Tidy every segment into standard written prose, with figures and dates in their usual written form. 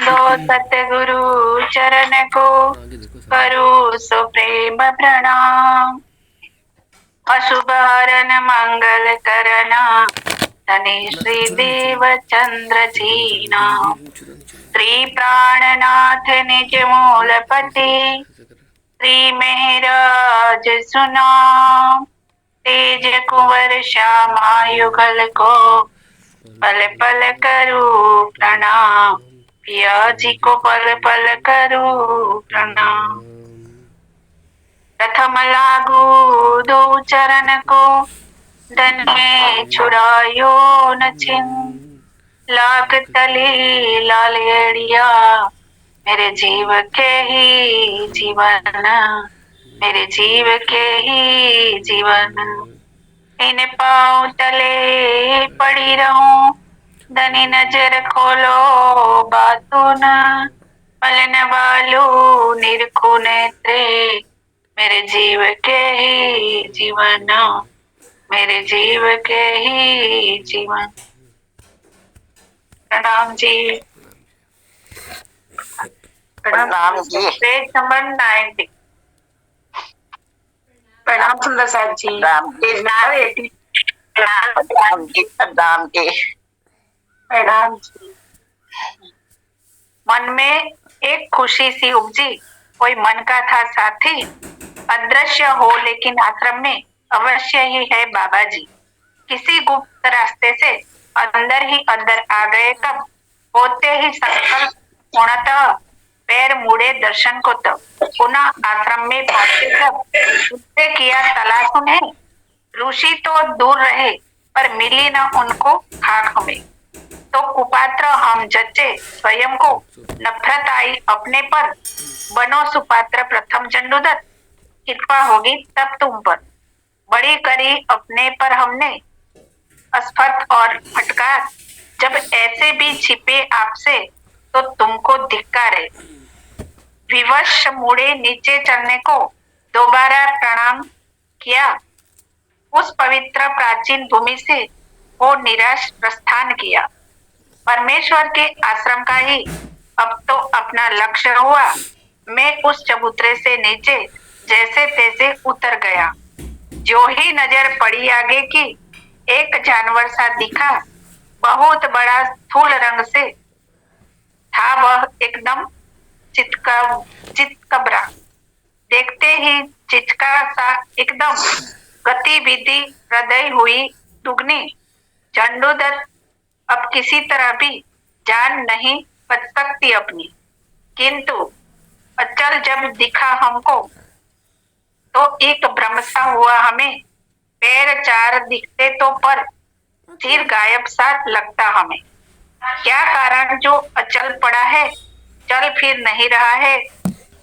बांधो सतगुरु चरण को, करो सो प्रेम प्रणाम। अशुभ हरण मंगल करना, धनी श्री देव चंद्र जी नाम। श्री प्राणनाथ निज मूलपति, श्री मेहराज सुनाम। तेज कुंवर श्यामा युगल को, पल पल करो प्रणाम। पिया जी को पल पल करो प्रणाम। प्रथम लागू दो चरण को, धन में छुड़ायो न छिन। लाख तली लालेड़िया, मेरे जीव के ही जीवन, मेरे जीव के ही जीवन। इन पाँव तले पड़ी रहूं, धनी नजर खोलो बातू न। पलन वालू निरखु नेत्रे, मेरे जीव के ही जीवन, मेरे जीव के ही जीवन। प्रणाम जी। प्रणाम जी। Page number 90। प्रणाम सुंदर साहब जी। Page number 80। प्रणाम जी, प्रणाम जी। प्रणाम जी। मन में एक खुशी सी उपजी, कोई मन का था साथी। अदृश्य हो लेकिन आश्रम में अवश्य ही है बाबा जी। किसी गुप्त रास्ते से अंदर ही अंदर आ गए तब, होते ही संकल्प पूर्णतः पैर मुड़े दर्शन को तब। पुनः आश्रम में पहुंचे जब, उससे किया तलाश उन्हें। ऋषि तो दूर रहे पर मिली न उनको खाक हमें। तो कुपात्र हम जच्चे स्वयं को, नफरत आई अपने पर। बनो सुपात्र प्रथम चंडूदत्त, कृपा होगी तब तुम पर। बड़ी करी अपने पर हमने अस्फत और फटकार, जब ऐसे भी छिपे आपसे तो तुमको धिक्कार है। विवश मुड़े नीचे चलने को, दोबारा प्रणाम किया। उस पवित्र प्राचीन भूमि से वो निराश प्रस्थान किया। परमेश्वर के आश्रम का ही अब तो अपना लक्ष्य हुआ। मैं उस चबूतरे से नीचे जैसे तैसे उतर गया। जो ही नजर पड़ी आगे की, एक जानवर सा दिखा। बहुत बड़ा स्थूल रंग से था वह, एकदम चितकबरा। देखते ही चिचका सा एकदम, गतिविधि हृदय हुई दुगनी। चंडूदत्त अब किसी तरह भी जान नहीं बच सकती अपनी। किंतु अचल जब दिखा हमको, तो एक भ्रम सा हुआ हमें। पैर चार दिखते तो पर सिर गायब सा लगता हमें। क्या कारण जो अचल पड़ा है, चल फिर नहीं रहा है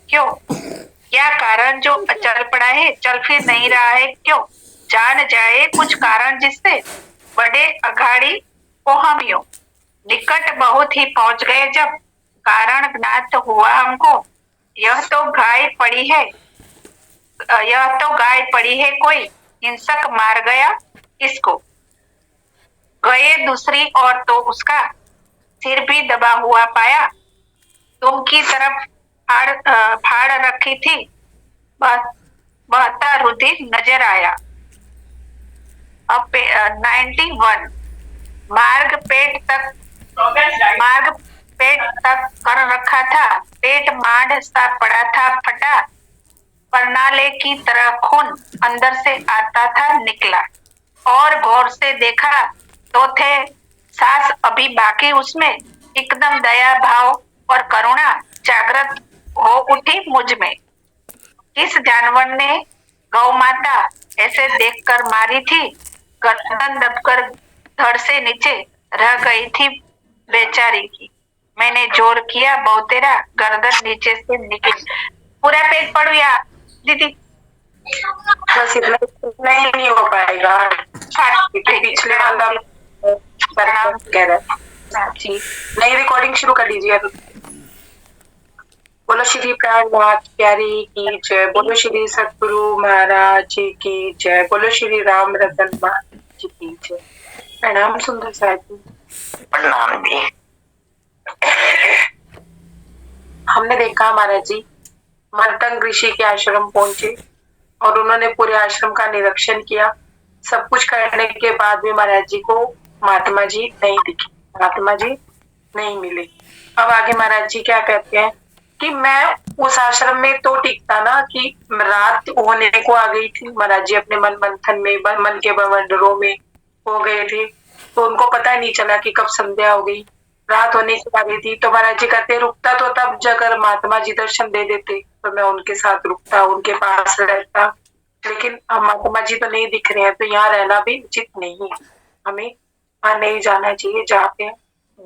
क्यों? क्या कारण जो अचल पड़ा है, चल फिर नहीं रहा है क्यों? जान जाए कुछ कारण जिससे बड़े अघाड़ी को हम यूं। निकट बहुत ही पहुंच गए जब, कारण ज्ञात हुआ हमको। यह तो गाय पड़ी है, यह तो गाय पड़ी है, कोई हिंसक मार गया इसको। गए दूसरी और तो उसका सिर भी दबा हुआ पाया। तुम की तरफ फाड़ रखी थी, बहता रुधिर नजर आया। अब 91। मार्ग पेट तक कर रखा था। पेट मांड सा पड़ा था फटा, परनाले की तरह खून अंदर से आता था निकला। और गौर से देखा तो थे सांस अभी बाकी उसमें। एकदम दया भाव और करुणा जागृत हो उठी मुझ में। इस जानवर ने गौ माता ऐसे देखकर मारी थी, गर्दन दबकर धड़ से नीचे रह गई थी बेचारी की। मैंने जोर किया, बहुतेरा गर्दन नीचे से निकली। पूरा पेट पड़ गया दीदी, बस इतना ही नहीं हो पाएगा। पिछले वाला कह रहा जी। नई रिकॉर्डिंग शुरू कर दीजिए अब। बोलो श्री प्राणनाथ प्यारी की जय, बोलो श्री सतगुरु महाराज जी की जय, बोलो श्री राम रतन महाराज जी की जय। प्रणाम सुंदर साहब जी। प्रणाम जी। हमने देखा महाराज जी मंतंग ऋषि के आश्रम पहुंचे और उन्होंने पूरे आश्रम का निरीक्षण किया। सब कुछ करने के बाद भी महाराज जी को महात्मा जी नहीं दिखे, महात्मा जी नहीं मिले। अब आगे महाराज जी क्या कहते हैं कि मैं उस आश्रम में तो टिकता ना कि रात होने को आ गई थी। महाराज जी अपने मन मंथन में, मन के बवंडरों में हो गए थे, तो उनको पता नहीं चला कि कब संध्या हो गई, रात होने की आ गई थी। तो महाराज जी कहते रुकता तो तब अगर महात्मा जी दर्शन दे देते तो मैं उनके साथ रुकता, उनके पास रहता, लेकिन अब महात्मा जी तो नहीं दिख रहे हैं, तो यहाँ रहना भी उचित नहीं है। हमें वहां नहीं जाना चाहिए जहाँ पे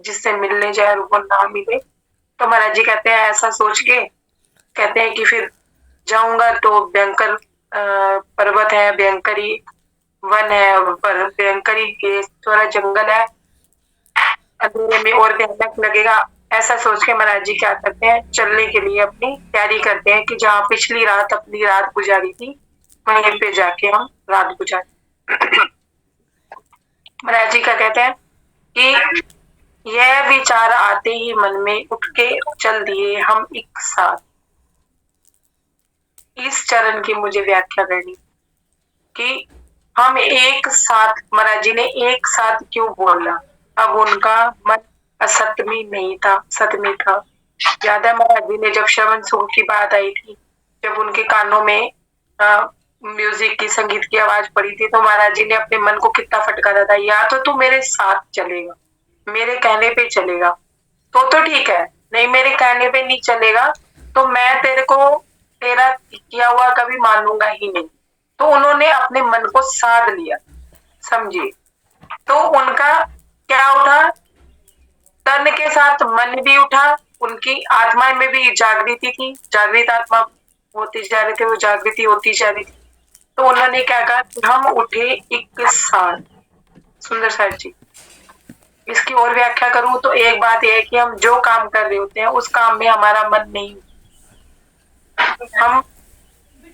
जिससे मिलने जाए वो ना मिले। तो महाराज जी कहते हैं ऐसा सोच के कहते हैं कि फिर जाऊंगा तो भयंकर पर्वत है, भयंकरी वन है, पर भयंकरी के थोड़ा जंगल है, अंधेरे में और भयानक लगेगा। ऐसा सोच के महाराज जी क्या करते हैं, चलने के लिए अपनी तैयारी करते हैं कि जहाँ पिछली रात अपनी रात गुजारी थी वहीं पे जाके हम रात गुजारे। महाराज जी क्या कहते हैं कि यह विचार आते ही मन में उठ के चल दिए हम एक साथ। इस चरण की मुझे व्याख्या करनी कि हम एक साथ, महाराज जी ने एक साथ क्यों बोला। अब उनका मन असत में नहीं था, सत में था। याद है महाराज जी ने जब श्रवण सुख की बात आई थी, जब उनके कानों में म्यूजिक की, संगीत की आवाज पड़ी थी, तो महाराज जी ने अपने मन को कितना फटकारा था, या तो तू मेरे साथ चलेगा, मेरे कहने पे चलेगा तो ठीक है, नहीं मेरे कहने पे नहीं चलेगा तो मैं तेरे को तेरा किया हुआ कभी मानूंगा ही नहीं। तो उन्होंने अपने मन को साध लिया, समझिए। तो उनका क्या उठा, तन के साथ मन भी उठा, उनकी आत्मा में भी जागृति थी, जागृत आत्मा होती जा रहे थे, वो जागृति होती जा रही थी। तो उन्होंने क्या कहा, हम उठे एक साथ। सुंदर साहब जी, इसकी और व्याख्या करूं तो एक बात यह है कि हम जो काम कर रहे होते हैं उस काम में हमारा मन नहीं, हम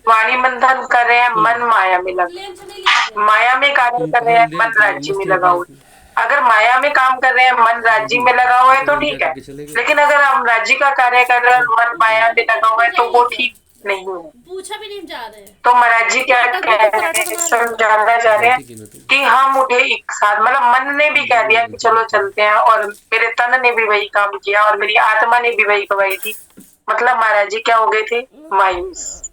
वाणी बंधन कर रहे हैं, मन माया में लगा, माया में कार्य कर रहे हैं, मन राज्य में लगा हुआ है। अगर माया में काम कर रहे हैं, मन राज्य में लगा हुआ है तो ठीक है, लेकिन अगर हम राज्य का कार्य कर रहे हैं, मन माया में लगा हुआ है तो वो ठीक नहीं है। पूछा भी नहीं जा रहे। तो महाराज जी क्या कह रहे हैं, समझाना चाह रहे हैं कि हम उठे एक साथ, मतलब मन ने भी कह दिया कि चलो चलते हैं, और मेरे तन ने भी वही काम किया और मेरी आत्मा ने भी वही गवाही दी। मतलब महाराज जी क्या हो गए थे, मायूस।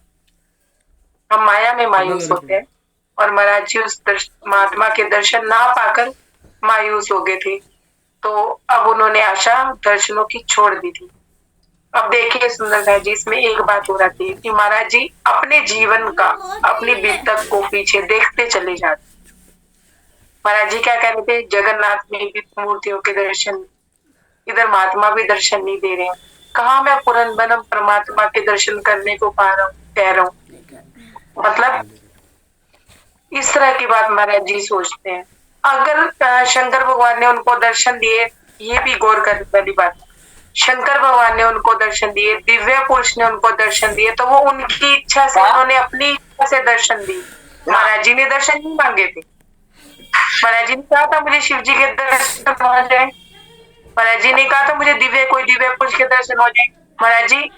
हम माया में मायूस होते हैं और महाराज जी उस महात्मा के दर्शन ना पाकर मायूस हो गए थे। तो अब उन्होंने आशा दर्शनों की छोड़ दी थी। अब देखिए सुंदर साहब जी, इसमें एक बात हो रही है कि महाराज जी अपने जीवन का, अपनी बीतक को पीछे देखते चले जाते। महाराज जी क्या कह रहे थे, जगन्नाथ में भी मूर्तियों के दर्शन, इधर महात्मा भी दर्शन नहीं दे रहे हैं, कहा मैं पूर्ण बनम परमात्मा के दर्शन करने को पा रहा हूँ, कह रहा हूँ। मतलब इस तरह की बात महाराज जी सोचते हैं। अगर शंकर भगवान ने उनको दर्शन दिए, ये भी गौर करने वाली बात, शंकर भगवान ने उनको दर्शन दिए, दिव्य पुरुष ने उनको दर्शन दिए, तो वो उनकी इच्छा से, उन्होंने अपनी इच्छा से दर्शन दिए। महाराज जी ने दर्शन नहीं मांगे थे। महाराज जी ने कहा था मुझे शिव जी के दर्शन हो जाए, महाराज जी ने कहा था मुझे कोई दिव्य पुरुष के दर्शन हो जाए। महाराज जी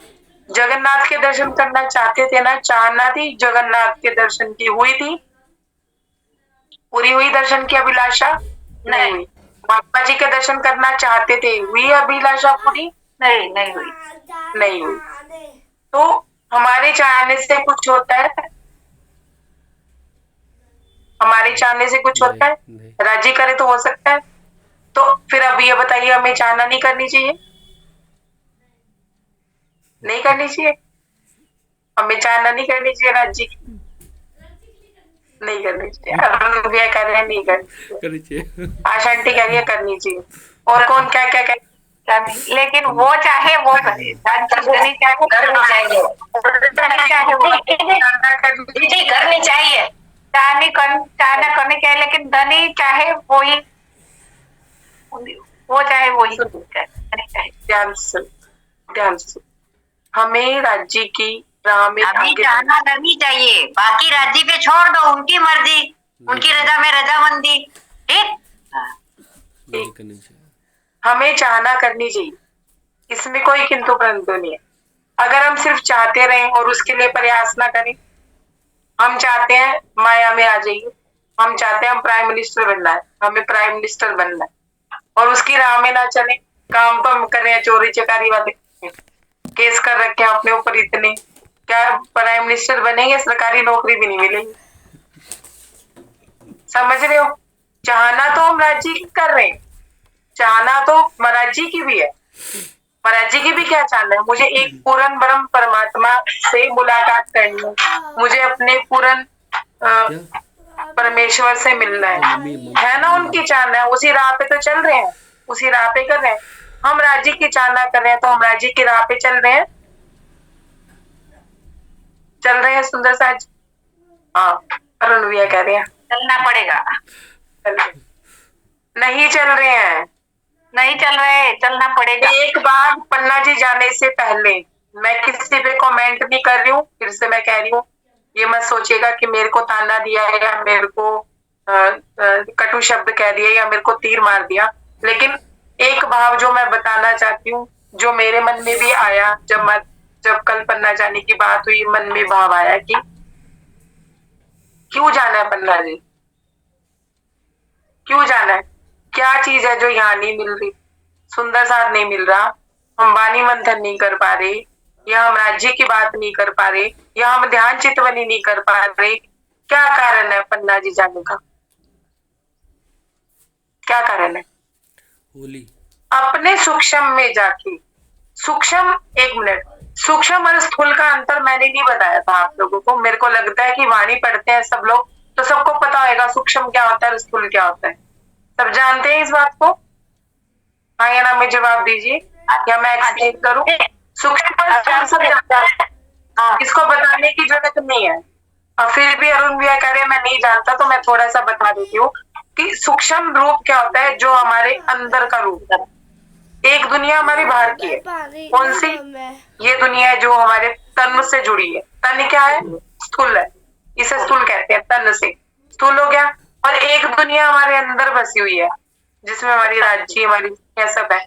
जगन्नाथ के दर्शन करना चाहते थे ना, चाहना थी जगन्नाथ के दर्शन की, हुई थी, पूरी हुई दर्शन की अभिलाषा नहीं हुई। बाबा जी के दर्शन करना चाहते थे, हुई अभिलाषा पूरी नहीं हुई, नहीं हुई। तो हमारे चाहने से कुछ होता है, हमारे चाहने से कुछ होता है, राजी करे तो हो सकता है। तो फिर अब ये बताइए, हमें चाहना नहीं करनी चाहिए, नहीं करनी चाहिए, हमें चाहना नहीं करनी चाहिए, राजी नहीं करनी चाहिए, कह रहे हैं नहीं करनी चाहिए, आशांति कह रही है करनी चाहिए, और कौन क्या क्या क्या नहीं, लेकिन वो चाहे वो करे, करनी चाहिए, करनी चाहिए, चाहना करनी चाहिए, लेकिन धनी चाहे वो ही, वो चाहे वो ही करनी चाहिए। ध्यान से हमें राज्य की राह में अभी चाहना करनी चाहिए, बाकी राज्य पे छोड़ दो, उनकी मर्जी, उनकी रजा में रजामंदी, ठीक। हमें चाहना करनी चाहिए, इसमें कोई किंतु परंतु नहीं है। अगर हम सिर्फ चाहते रहें और उसके लिए प्रयास ना करें, हम चाहते हैं माया में आ जाइए, हम चाहते हैं हम प्राइम मिनिस्टर बनना है, हमें प्राइम मिनिस्टर बनना है और उसकी राह में ना चले, काम तो हम कर रहे हैं चोरी चकारी वाले, केस कर रखे हैं अपने ऊपर इतने, क्या प्राइम मिनिस्टर बनेंगे? सरकारी नौकरी भी नहीं मिलेगी। समझ रहे हो? चाहना तो हम राज्य की कर रहे हैं, चाहना तो महाराज जी की भी है। महाराज जी की भी क्या चाहना है? मुझे एक पूर्ण ब्रह्म परमात्मा से मुलाकात करनी है, मुझे अपने पूर्ण परमेश्वर से मिलना है ना? उनकी चाहना है, उसी राह पे तो चल रहे हैं, उसी राह पे कर रहे हैं। हम राज्य की चाहना कर रहे हैं तो हम राज्य की राह पे चल रहे हैं, सुंदर साज। हाँ, अरुण भैया कह रहे हैं चलना पड़ेगा। नहीं चल रहे हैं, नहीं चल रहे, चलना पड़ेगा। एक बार पन्ना जी जाने से पहले मैं किसी पे कमेंट नहीं कर रही हूँ, फिर से मैं कह रही हूँ, ये मत सोचिएगा कि मेरे को ताना दिया है या मेरे को कटु शब्द कह दिया या मेरे को तीर मार दिया, लेकिन एक भाव जो मैं बताना चाहती हूँ, जो मेरे मन में भी आया जब कल पन्ना जाने की बात हुई, मन में भाव आया कि क्यों जाना है पन्ना जी, क्यों जाना है? क्या चीज है जो यहाँ नहीं मिल रही? सुंदर साथ नहीं मिल रहा, हम वाणी मंथन नहीं कर पा रहे, या हम राज्य की बात नहीं कर पा रहे, या हम ध्यान चितवनी नहीं कर पा रहे। क्या कारण है पन्ना जी जाने का? क्या कारण है? होली अपने सूक्ष्म में जाके, सूक्ष्म, एक मिनट, सूक्ष्म और स्थूल का अंतर मैंने नहीं बताया था आप लोगों को। मेरे को लगता है कि वाणी पढ़ते हैं सब लोग तो सबको पता होगा सूक्ष्म क्या होता है और स्थूल क्या होता है। सब जानते हैं इस बात को? हाँ या ना में जवाब दीजिए, या मैं एक्सप्लेन करूं? सूक्ष्म और स्थूल सब जानता है, इसको बताने की जरूरत नहीं है। और फिर भी अरुण भैया कह रहे हैं मैं नहीं जानता, तो मैं थोड़ा सा बता देती हूँ कि सूक्ष्म रूप क्या होता है, जो हमारे अंदर का रूप है। एक दुनिया हमारी बाहर की है, कौन सी? ये दुनिया है जो हमारे तन से जुड़ी है। तन क्या है? स्थूल है, इसे स्थूल कहते हैं, तन से स्थूल हो गया। और एक दुनिया हमारे अंदर बसी हुई है जिसमें हमारी राज्य, हमारी यह सब है।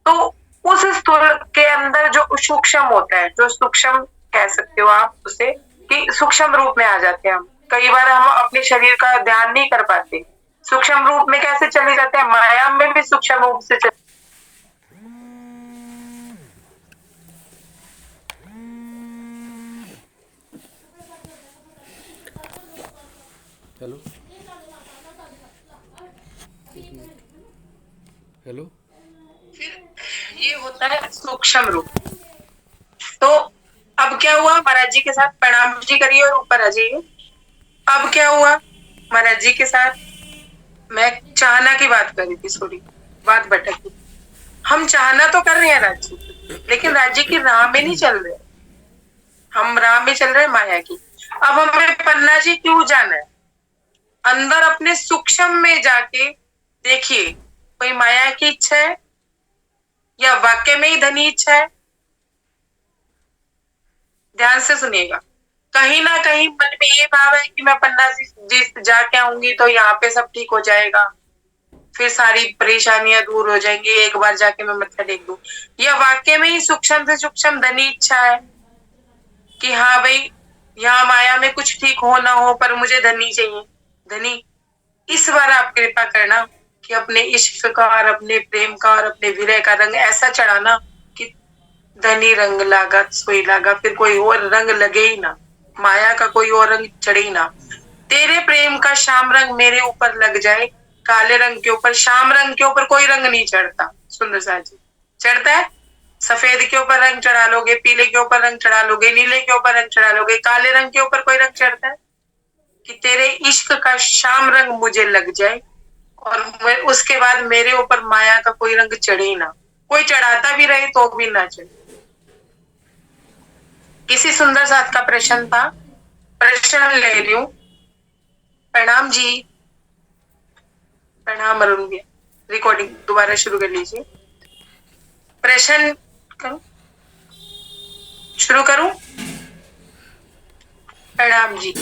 तो उस स्थूल के अंदर जो सूक्ष्म होता है, जो सूक्ष्म कह सकते हो आप उसे, कि सूक्ष्म रूप में आ जाते हैं हम। कई बार हम अपने शरीर का ध्यान नहीं कर पाते, सूक्ष्म रूप में कैसे चले जाते हैं? माया में भी सूक्ष्म रूप से हेलो हेलो फिर ये होता है सूक्ष्म रूप। तो अब क्या हुआ महाराज जी के साथ? प्रणाम जी करिए और ऊपर आ जाइए। अब क्या हुआ महाराज जी के साथ? मैं चाहना की बात कर रही थी, सॉरी बात भटक गई। हम चाहना तो कर रहे हैं राज्य की, लेकिन राज्य की राह में नहीं चल रहे, हम राह में चल रहे हैं माया की। अब हमें पन्ना जी क्यों जाना है? अंदर अपने सूक्ष्म में जाके देखिए, कोई माया की इच्छा है या वाक्य में ही धनी इच्छा है? ध्यान से सुनिएगा। कहीं ना कहीं मन में ये भाव है कि मैं पन्ना जी जाके आऊंगी तो यहाँ पे सब ठीक हो जाएगा, फिर सारी परेशानियां दूर हो जाएंगी, एक बार जाके मैं मत्था टेक दूं। या वाक्य में ही सूक्ष्म से सूक्ष्म धनी इच्छा है कि हाँ भाई यहाँ माया में कुछ ठीक हो ना हो पर मुझे धनी चाहिए। धनी, इस बार आप कृपा करना कि अपने इश्क का और अपने प्रेम का और अपने विरह का रंग ऐसा चढ़ाना कि धनी रंग लागा सोई लागा, फिर कोई और रंग लगे ही ना, माया का कोई और रंग चढ़े ही ना। तेरे प्रेम का श्याम रंग मेरे ऊपर लग जाए, काले रंग के ऊपर, श्याम रंग के ऊपर कोई रंग नहीं चढ़ता। सुंदर सा जी चढ़ता है, सफेद के ऊपर रंग चढ़ा लोगे, पीले के ऊपर रंग चढ़ा लोगे, नीले के ऊपर रंग चढ़ा लोगे, काले रंग के ऊपर कोई रंग चढ़ता है? कि तेरे इश्क का श्याम रंग मुझे लग जाए और उसके बाद मेरे ऊपर माया का कोई रंग चढ़े ही ना, कोई चढ़ाता भी रहे तो भी ना चढ़े। किसी सुंदर साथ का प्रश्न था, प्रश्न ले रही हूं। प्रणाम जी, प्रणाम अरुण भैया, रिकॉर्डिंग दोबारा शुरू कर लीजिए। प्रश्न करूं, शुरू करूं? प्रणाम जी।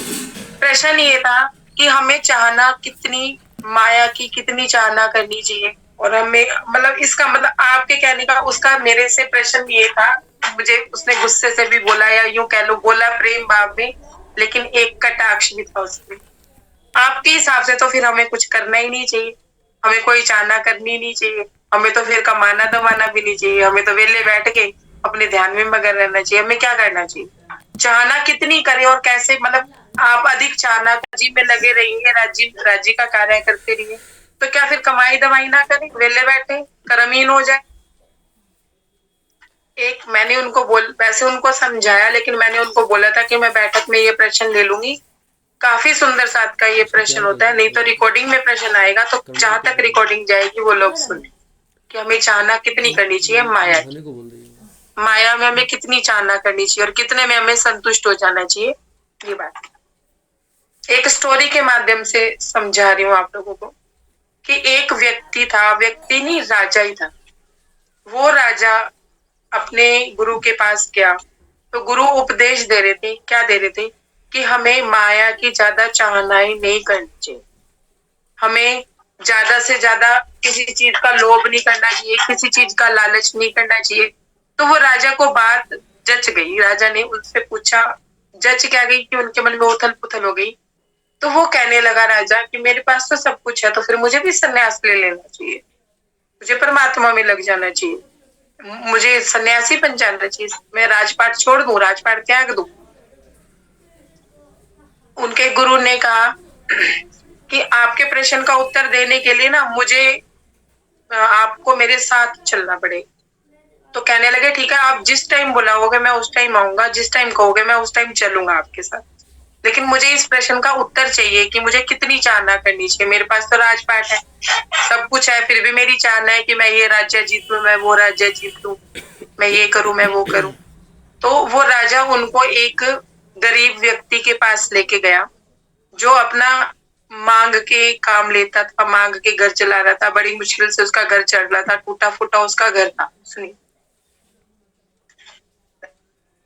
प्रश्न ये था कि हमें चाहना कितनी, माया की कितनी चाहना करनी चाहिए, और हमें मतलब इसका मतलब आपके कहने का उसका मेरे से प्रश्न ये था मुझे उसने गुस्से से भी बोला या यूं कह लो बोला प्रेम भाव में, लेकिन एक कटाक्ष भी था उसमें। आपके हिसाब से तो फिर हमें कुछ करना ही नहीं चाहिए, हमें कोई चाहना करनी नहीं चाहिए, हमें तो फिर कमाना दमाना भी नहीं चाहिए, हमें तो वेले बैठ के अपने ध्यान में मगन रहना चाहिए। हमें क्या करना चाहिए, चाहना कितनी करें और कैसे, मतलब आप अधिक चाहना जी में लगे रहिए, राज्य का कार्य करते रहिए, तो क्या फिर कमाई दवाई ना करें, वेले बैठे कर्महीन हो जाए। एक मैंने उनको वैसे उनको समझाया, लेकिन मैंने उनको बोला था कि मैं बैठक में ये प्रश्न ले लूंगी। काफी सुंदर साथ का ये प्रश्न होता है, नहीं तो रिकॉर्डिंग में प्रश्न आएगा, तो जहां तक रिकॉर्डिंग जाएगी वो लोग सुने कि हमें चाहना कितनी करनी चाहिए माया की, माया में हमें कितनी चाहना करनी चाहिए और कितने में हमें संतुष्ट हो जाना चाहिए। ये बात एक स्टोरी के माध्यम से समझा रही हूँ आप लोगों को कि एक व्यक्ति था, व्यक्ति नहीं राजा ही था। वो राजा अपने गुरु के पास गया तो गुरु उपदेश दे रहे थे, क्या दे रहे थे कि हमें माया की ज्यादा चाहनाएं नहीं करनी चाहिए, हमें ज्यादा से ज्यादा किसी चीज का लोभ नहीं करना चाहिए, किसी चीज का लालच नहीं करना चाहिए। तो वो राजा को बात जच गई, राजा ने उनसे पूछा, जच क्या गई कि उनके मन में उथल पुथल हो गई। तो वो कहने लगा राजा कि मेरे पास तो सब कुछ है, तो फिर मुझे भी सन्यास ले लेना चाहिए, मुझे परमात्मा में लग जाना चाहिए, मुझे सन्यासी बन जाना चाहिए, मैं राजपाट छोड़ दूं, राजपाट त्याग दूं। उनके गुरु ने कहा कि आपके प्रश्न का उत्तर देने के लिए ना मुझे आपको मेरे साथ चलना पड़ेगा। तो कहने लगे ठीक है, आप जिस टाइम बुलाओगे मैं उस टाइम आऊंगा, जिस टाइम कहोगे मैं उस टाइम चलूंगा आपके साथ, लेकिन मुझे इस प्रश्न का उत्तर चाहिए कि मुझे कितनी चाहना करनी चाहिए। मेरे पास तो राजपाट है, सब कुछ है, फिर भी मेरी चाहना है कि मैं ये राज्य जीत लूं, मैं वो राज्य जीत लूं, मैं ये करूं, मैं वो करूं। तो वो राजा उनको एक गरीब व्यक्ति के पास लेके गया जो अपना मांग के काम लेता था, मांग के घर चला रहा था, बड़ी मुश्किल से उसका घर चल रहा था, टूटा फूटा उसका घर था। सुनिए,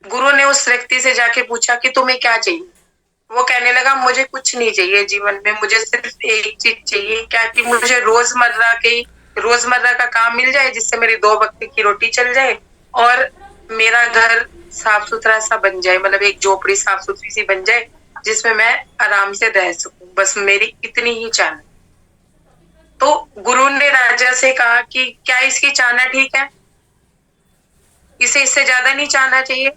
गुरु ने उस व्यक्ति से जाके पूछा कि तुम्हें क्या चाहिए। वो कहने लगा मुझे कुछ नहीं चाहिए जीवन में, मुझे सिर्फ एक चीज चाहिए, क्या कि मुझे रोजमर्रा का काम मिल जाए जिससे मेरी 2 वक्त की रोटी चल जाए और मेरा घर साफ सुथरा सा बन जाए, मतलब एक झोपड़ी साफ सुथरी सी बन जाए जिसमें मैं आराम से रह सकूं, बस मेरी इतनी ही चाहना। तो गुरु ने राजा से कहा कि क्या इसकी चाहना ठीक है, इसे इससे ज्यादा नहीं चाहना चाहिए,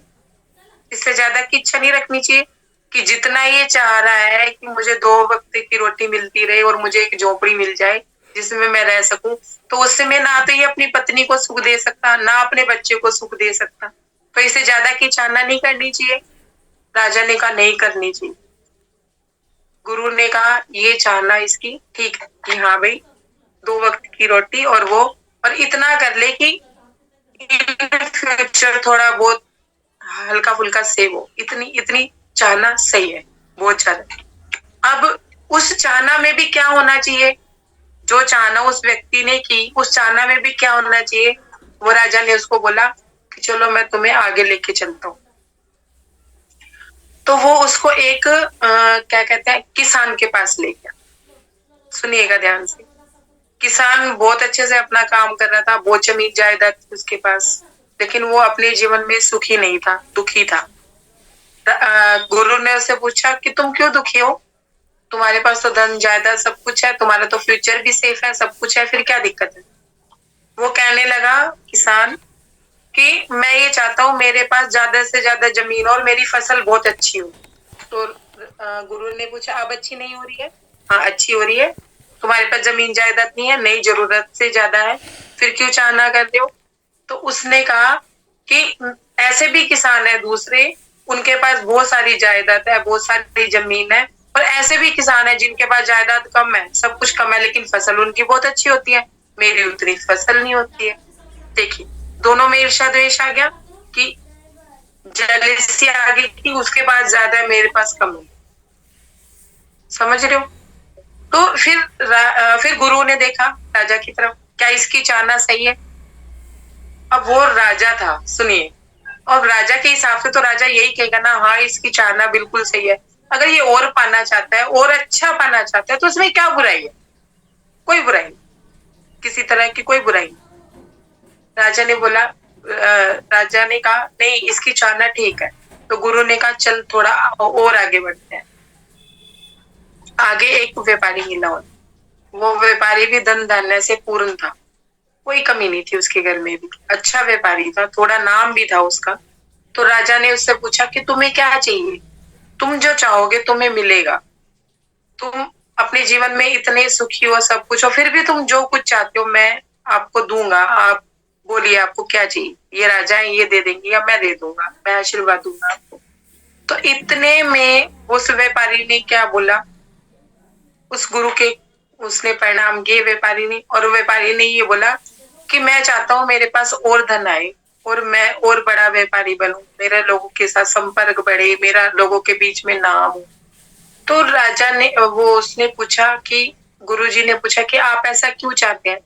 इससे ज्यादा की इच्छा नहीं रखनी चाहिए कि जितना ये चाह रहा है कि मुझे 2 वक्त की रोटी मिलती रहे और मुझे एक झोपड़ी मिल जाए जिसमें मैं रह सकूं, तो उससे मैं ना तो ये अपनी पत्नी को सुख दे सकता, ना अपने बच्चे को सुख दे सकता, तो इससे ज्यादा की चाहना नहीं करनी चाहिए। राजा ने कहा नहीं करनी चाहिए। गुरु ने कहा ये चाहना इसकी ठीक है कि हाँ भाई 2 वक्त की रोटी और वो, और इतना कर ले कि फ्यूचर थोड़ा बहुत हल्का फुल्का सेव हो, इतनी चाहना सही है, बहुत ज्यादा। अब उस चाहना में भी क्या होना चाहिए, जो चाहना उस व्यक्ति ने की उस चाहना में भी क्या होना चाहिए। वो राजा ने उसको बोला कि चलो मैं तुम्हें आगे लेके चलता हूँ। तो वो उसको एक क्या कहते हैं किसान के पास ले गया। सुनिएगा ध्यान से, किसान बहुत अच्छे से अपना काम कर रहा था, बहुत जमीन जायदाद थी उसके पास, लेकिन वो अपने जीवन में सुखी नहीं था, दुखी था। गुरु ने उससे पूछा कि तुम क्यों दुखी हो, तुम्हारे पास तो धन जायदाद सब कुछ है, तुम्हारा तो फ्यूचर भी सेफ है, सब कुछ है, फिर क्या दिक्कत है। वो कहने लगा किसान कि मैं ये चाहता हूँ मेरे पास ज्यादा से ज्यादा जमीन और मेरी फसल बहुत अच्छी हो। तो गुरु ने पूछा अब अच्छी नहीं हो रही है, हाँ अच्छी हो रही है, तुम्हारे पास जमीन जायदाद नहीं है, नहीं जरूरत से ज्यादा है, फिर क्यों चाहना करते हो। तो उसने कहा कि ऐसे भी किसान है दूसरे, उनके पास बहुत सारी जायदाद है, बहुत सारी जमीन है, और ऐसे भी किसान है जिनके पास जायदाद कम है, सब कुछ कम है, लेकिन फसल उनकी बहुत अच्छी होती है, मेरी उतनी फसल नहीं होती है। देखिए दोनों में ईर्ष्या द्वेष आ गया कि जेलसी आ गई कि उसके पास ज्यादा है, मेरे पास कम है। समझ रहे हो। तो फिर गुरु ने देखा राजा की तरफ, क्या इसकी चाहना सही है। अब वो राजा था, सुनिए, और राजा के हिसाब से तो राजा यही कहेगा ना, हाँ इसकी चाहना बिल्कुल सही है। अगर ये और पाना चाहता है, और अच्छा पाना चाहता है, तो उसमें क्या बुराई है, कोई बुराई नहीं, किसी तरह की कोई बुराई नहीं। राजा ने बोला, राजा ने कहा नहीं, इसकी चालना ठीक है। तो गुरु ने कहा चल थोड़ा और आगे बढ़ते हैं। आगे एक व्यापारी मिला उन्हें। वो व्यापारी भी धन धान्य से पूर्ण था, कोई कमी नहीं थी उसके घर में भी, अच्छा व्यापारी था, थोड़ा नाम भी था उसका। तो राजा ने उससे पूछा कि तुम्हें क्या चाहिए, तुम जो चाहोगे तुम्हें मिलेगा, तुम अपने जीवन में इतने सुखी हो, सब कुछ हो, फिर भी तुम जो कुछ चाहते हो मैं आपको दूंगा, आप बोलिए आपको क्या चाहिए। ये राजा है, ये दे देंगे या मैं दे दूंगा, मैं आशीर्वाद दूंगा आपको। तो इतने में उस व्यापारी ने क्या बोला, उस गुरु के उसने प्रणाम किए व्यापारी ने, और व्यापारी ने ये बोला कि मैं चाहता हूँ मेरे पास और धन आए और मैं और बड़ा व्यापारी बनूं, मेरे लोगों के साथ संपर्क बढ़े, मेरा लोगों के बीच में नाम हो। तो राजा ने उसने पूछा कि गुरुजी ने पूछा कि आप ऐसा क्यों चाहते हैं।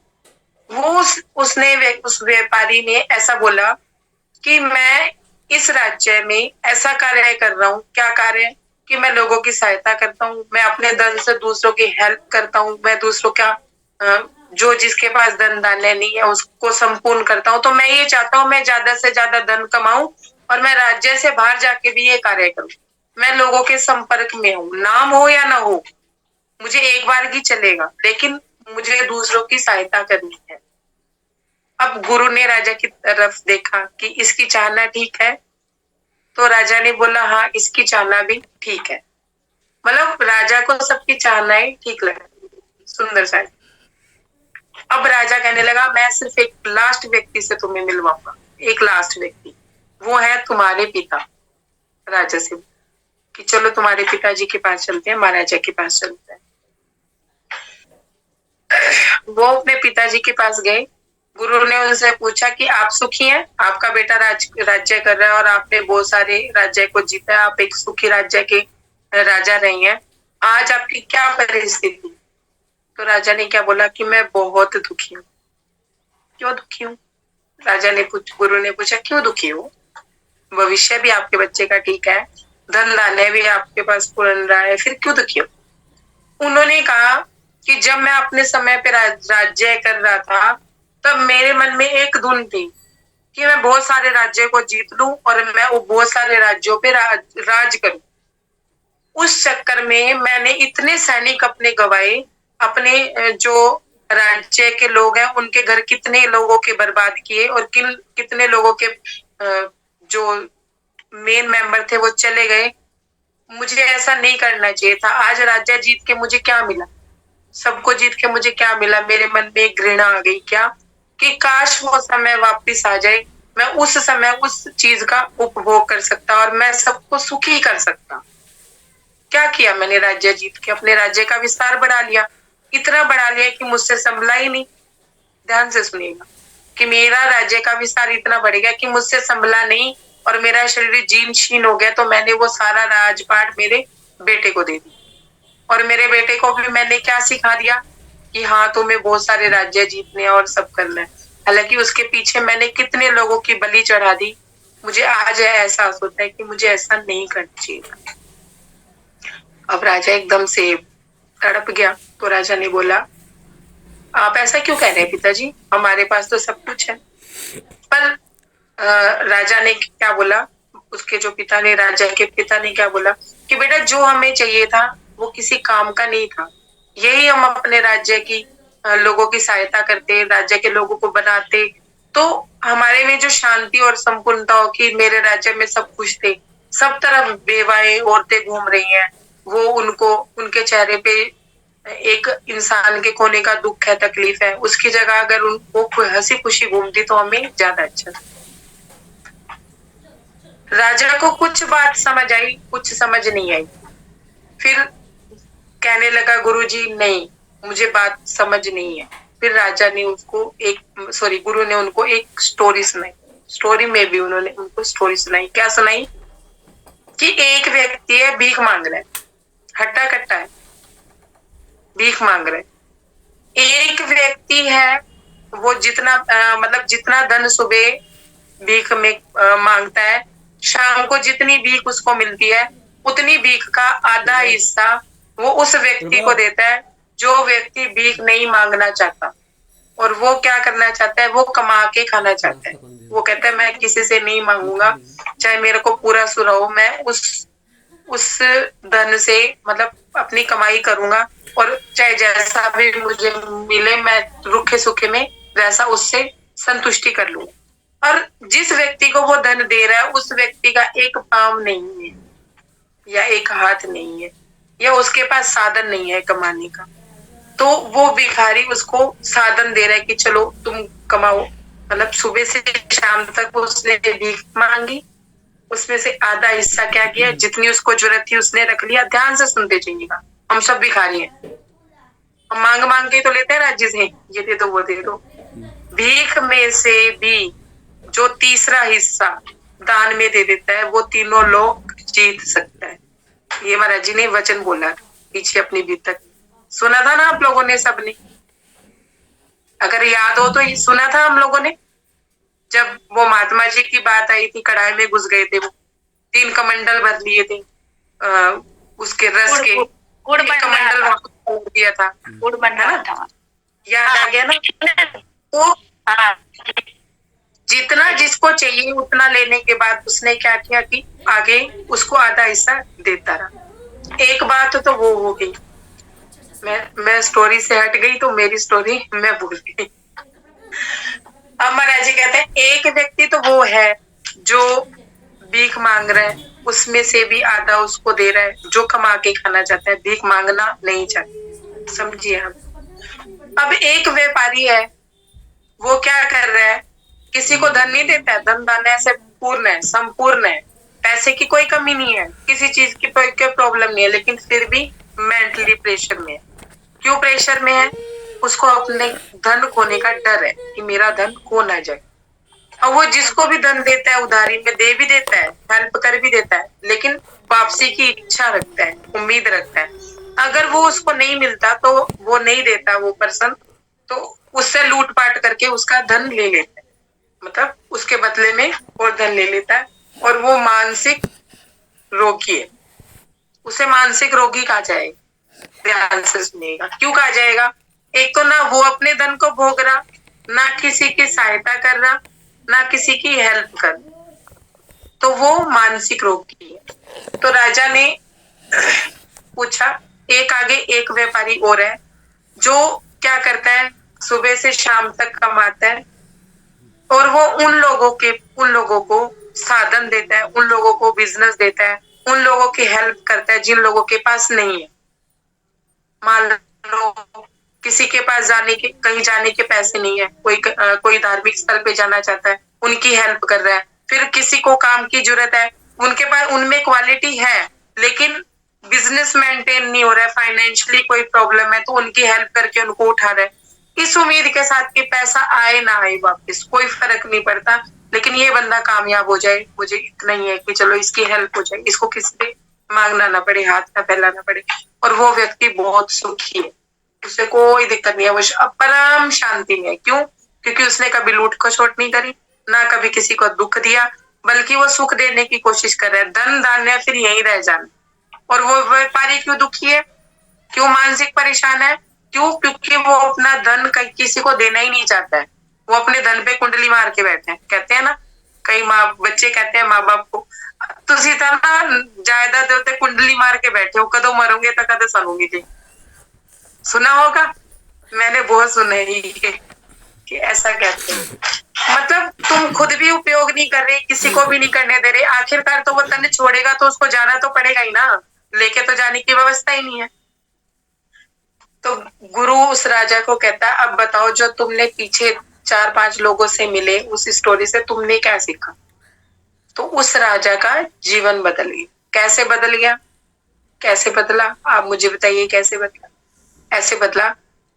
उस व्यापारी ने ऐसा बोला कि मैं इस राज्य में ऐसा कार्य कर रहा हूँ। क्या कार्य? कि मैं लोगों की सहायता करता हूँ, मैं अपने धन से दूसरों की हेल्प करता हूँ, मैं दूसरों का जो जिसके पास धन धान्य नहीं है उसको संपूर्ण करता हूँ। तो मैं ये चाहता हूँ मैं ज्यादा से ज्यादा धन कमाऊं और मैं राज्य से बाहर जाके भी ये कार्य करूं। मैं लोगों के संपर्क में हूँ, नाम हो या ना हो, मुझे एक बार ही चलेगा, लेकिन मुझे दूसरों की सहायता करनी है। अब गुरु ने राजा की तरफ देखा कि इसकी चाहना ठीक है। तो राजा ने बोला हाँ, इसकी चाहना भी ठीक है। मतलब राजा को सबकी चाहनाएं ठीक लगी, सुंदर सा। अब राजा कहने लगा मैं सिर्फ एक लास्ट व्यक्ति से तुम्हें मिलवाऊंगा, एक लास्ट व्यक्ति, वो है तुम्हारे पिता। राजा से कि चलो तुम्हारे पिताजी के पास चलते हैं, महाराजा के पास चलते हैं। वो अपने पिताजी के पास गए। गुरु ने उनसे पूछा कि आप सुखी हैं, आपका बेटा राज्य कर रहा है और आपने बहुत सारे राज्य को जीता है, आप एक सुखी राज्य के राजा रही हैं, आज आपकी क्या परिस्थिति? तो राजा ने क्या बोला कि मैं बहुत दुखी हूँ। क्यों दुखी हूँ? गुरु ने पूछा क्यों दुखी हो? भविष्य भी आपके बच्चे का ठीक है, धन धान्य भी आपके पास पूर्ण रहा है, फिर क्यों दुखी हो? उन्होंने कहा कि जब मैं अपने समय पे राज्य कर रहा था तब मेरे मन में एक धुन थी कि मैं बहुत सारे राज्यों को जीत लूं और मैं वो बहुत सारे राज्यों पे राज करूं। उस चक्कर में मैंने इतने सैनिक अपने गवाए, अपने जो राज्य के लोग हैं उनके घर कितने लोगों के बर्बाद किए और कितने लोगों के जो मेन मेंबर थे वो चले गए। मुझे ऐसा नहीं करना चाहिए था। आज राज्य जीत के मुझे क्या मिला? सबको जीत के मुझे क्या मिला? मेरे मन में एक घृणा आ गई क्या कि काश वो समय वापस आ जाए, मैं उस समय उस चीज का उपभोग कर सकता और मैं सबको सुखी कर सकता। क्या किया मैंने? राज्य जीत के अपने राज्य का विस्तार बढ़ा लिया, इतना बढ़ा लिया कि मुझसे संभला ही नहीं। ध्यान से सुनिएगा कि मेरा राज्य का विस्तार इतना बढ़ गया कि मुझसे संभला नहीं और मेरा शरीर जीर्ण शीर्ण हो गया। तो मैंने वो सारा राजपाट मेरे बेटे को दे दी और मेरे बेटे को भी मैंने क्या सिखा दिया कि हाँ तुम्हें बहुत सारे राज्य जीतने और सब करना है। हालांकि उसके पीछे मैंने कितने लोगों की बलि चढ़ा दी। मुझे आज एहसास होता है कि मुझे ऐसा नहीं करना चाहिए था। अब राजा एकदम से तड़प गया। तो राजा ने बोला आप ऐसा क्यों कह रहे हैं पिताजी, हमारे पास तो सब कुछ है। पर राजा ने क्या बोला, उसके जो पिता ने, राजा के पिता ने क्या बोला कि बेटा जो हमें चाहिए था वो किसी काम का नहीं था, यही हम अपने राज्य की लोगों की सहायता करते, राज्य के लोगों को बनाते, तो हमारे में जो शांति और संपूर्णता हो कि मेरे राज्य में सब खुश थे, सब तरफ बेवाएं औरतें घूम रही हैं, वो उनको उनके चेहरे पे एक इंसान के खोने का दुख है, तकलीफ है, उसकी जगह अगर उनको हंसी खुशी घूमती तो हमें ज्यादा अच्छा। राजा को कुछ बात समझ आई, कुछ समझ नहीं आई। फिर कहने लगा गुरुजी नहीं, मुझे बात समझ नहीं है। फिर राजा ने गुरु ने उनको एक स्टोरी सुनाई। स्टोरी में भी उन्होंने उनको स्टोरी सुनाई। क्या सुनाई कि एक व्यक्ति है, भीख मांग रहा है, हट्टा कट्टा है, भीख मांग रहा है। एक व्यक्ति है वो जितना धन सुबह भीख में मांगता है, शाम को जितनी भीख उसको मिलती है उतनी भीख का आधा हिस्सा वो उस व्यक्ति को देता है जो व्यक्ति भीख नहीं मांगना चाहता। और वो क्या करना चाहता है, वो कमा के खाना चाहता है। वो कहता है मैं किसी से नहीं मांगूंगा, चाहे मेरे को पूरा सुना हो, मैं उस धन से मतलब अपनी कमाई करूंगा, और चाहे जैसा भी मुझे मिले मैं रुखे सुखे में वैसा उससे संतुष्टि कर लूंगा। और जिस व्यक्ति को वो धन दे रहा है उस व्यक्ति का एक पाँव नहीं है या एक हाथ नहीं है या उसके पास साधन नहीं है कमाने का, तो वो भिखारी उसको साधन दे रहा है कि चलो तुम कमाओ। मतलब सुबह से शाम तक उसने भीख मांगी, उसमें से आधा हिस्सा क्या किया, जितनी उसको जरूरत थी उसने रख लिया। ध्यान से सुनते जाइएगा, हम सब भिखारी हैं, हम मांग मांग के तो लेते हैं राज्य से, ये दे दो वो दे दो। भीख में से भी जो तीसरा हिस्सा दान में दे देता है वो तीनों लोग जीत सकता है। ये महाराज जी ने वचन बोला पीछे अपनी बीत तक, सुना था ना आप लोगों ने सबने, अगर याद हो तो ये सुना था हम लोगों ने, जब वो महात्मा जी की बात आई थी, कढ़ाई में घुस गए थे, वो 3 कमंडल भर लिए थे उसके रस के, गुड़ बन रहा कमंडल था। छोड़ दिया था, गुड़ बन रहा था। याद आ गया ना। तो हाँ, जितना जिसको चाहिए उतना लेने के बाद उसने क्या किया कि आगे उसको आधा हिस्सा देता रहा। एक बात तो वो हो गई, मैं स्टोरी से हट गई तो मेरी स्टोरी मैं भूल गई। अब महाराज जी कहते हैं एक व्यक्ति तो वो है जो भीख मांग रहा है, उसमें से भी आधा उसको दे रहा है, जो कमा के खाना चाहता है, भीख मांगना नहीं चाहता, समझिए आप। अब एक व्यापारी है, वो क्या कर रहा है, किसी को धन नहीं देता है, धन दाने से पूर्ण है, संपूर्ण है, पैसे की कोई कमी नहीं है, किसी चीज की कोई प्रॉब्लम नहीं है, लेकिन फिर भी मेंटली प्रेशर में है। क्यों प्रेशर में है? उसको अपने धन खोने का डर है कि मेरा धन खो ना जाए। और वो जिसको भी धन देता है उधारी में दे भी देता है, हेल्प कर भी देता है, लेकिन वापसी की इच्छा रखता है, उम्मीद रखता है। अगर वो उसको नहीं मिलता तो वो नहीं देता वो पर्सन, तो उससे लूटपाट करके उसका धन ले लेता है, मतलब उसके बदले में और धन ले लेता है। और वो मानसिक रोगी है, उसे मानसिक रोगी कहा जाएगा। ध्यान से सुनिएगा, क्यों कहा जाएगा? एक तो ना वो अपने धन को भोग रहा, ना किसी की सहायता कर रहा, ना किसी की हेल्प कर रहा, तो वो मानसिक रोगी है। तो राजा ने पूछा, एक आगे एक व्यापारी और है जो क्या करता है, सुबह से शाम तक कमाता है और वो उन लोगों को साधन देता है, उन लोगों को बिजनेस देता है, उन लोगों की हेल्प करता है जिन लोगों के पास नहीं है। मान लो किसी के पास कहीं जाने के पैसे नहीं है, कोई धार्मिक स्थल पे जाना चाहता है, उनकी हेल्प कर रहा है। फिर किसी को काम की जरूरत है, उनके पास उनमें क्वालिटी है लेकिन बिजनेस मेंटेन नहीं हो रहा है, फाइनेंशियली कोई प्रॉब्लम है, तो उनकी हेल्प करके उनको उठा रहा है, इस उम्मीद के साथ कि पैसा आए ना आए वापस कोई फर्क नहीं पड़ता, लेकिन ये बंदा कामयाब हो जाए, मुझे इतना ही है कि चलो इसकी हेल्प हो जाए, इसको किसी से मांगना ना पड़े, हाथ ना फैलाना पड़े। और वो व्यक्ति बहुत सुखी है, उसे कोई दिक्कत नहीं है, वो परम शांति में है। क्यों? क्योंकि उसने कभी लूट खसोट नहीं करी, ना कभी किसी को दुख दिया, बल्कि वो सुख देने की कोशिश कर रहा है। धन दान्य फिर यहीं रह जाना। और वो व्यापारी क्यों दुखी है, क्यों मानसिक परेशान है? क्यों? क्योंकि वो अपना धन किसी को देना ही नहीं चाहता है, वो अपने धन पे कुंडली मार के बैठे हैं। कहते हैं ना, कई बच्चे कहते हैं माँ बाप को, तुसी तो ना जायदाद देते कुंडली मार के बैठे हो, कदों मरोगे तो कदों सनोगे जी। सुना होगा, मैंने बहुत सुना है कि ऐसा कहते हैं। मतलब तुम खुद भी उपयोग नहीं कर रहे, किसी को भी नहीं करने दे रहे, आखिरकार तो वो तन छोड़ेगा तो उसको जाना तो पड़ेगा ही ना, लेके तो जाने की व्यवस्था ही नहीं है। तो गुरु उस राजा को कहता है, अब बताओ जो तुमने पीछे 4-5 लोगों से मिले, उस स्टोरी से तुमने क्या सीखा? तो उस राजा का जीवन बदल गया। कैसे बदल गया? कैसे बदला आप मुझे बताइए, कैसे बदला? ऐसे बदला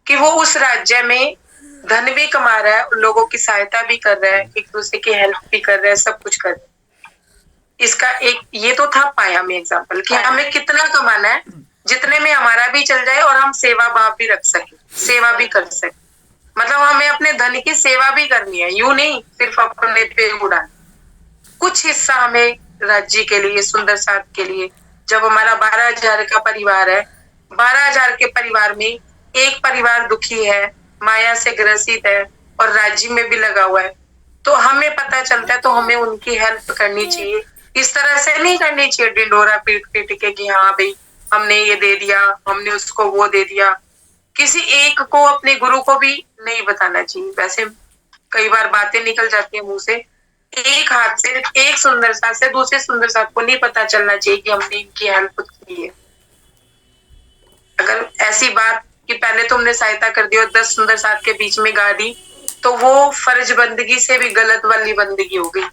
कि वो उस राज्य में धन भी कमा रहा है, उन लोगों की सहायता भी कर रहा है, एक दूसरे की हेल्प भी कर रहा है, सब कुछ कर रहा है। इसका एक ये तो था पाया में एग्जाम्पल कि हमें कितना कमाना है जितने में हमारा भी चल जाए और हम सेवा भाव भी रख सके, सेवा भी कर सके। मतलब हमें अपने धन की सेवा भी करनी है, यूं नहीं सिर्फ अपने पे उड़ाना। कुछ हिस्सा हमें राज्य के लिए, सुंदर साथ के लिए। जब हमारा 12,000 का परिवार है, 12,000 के परिवार में एक परिवार दुखी है, माया से ग्रसित है और राज्य में भी लगा हुआ है, तो हमें पता चलता है तो हमें उनकी हेल्प करनी चाहिए। इस तरह से नहीं करनी चाहिए डिंडोरा पीट पीट के कि हाँ भाई हमने ये दे दिया, हमने उसको वो दे दिया। किसी एक को, अपने गुरु को भी नहीं बताना चाहिए। वैसे कई बार बातें निकल जाती है मुंह से, एक हाथ से, एक सुंदर साथ से दूसरे सुंदर साथ को नहीं पता चलना चाहिए कि हमने इनकी हेल्प की है। अगर ऐसी बात कि पहले तुमने सहायता कर दी और 10 सुंदर साथ के बीच में गा दी, तो वो फर्ज बंदगी से भी गलत वाली बंदगी हो गई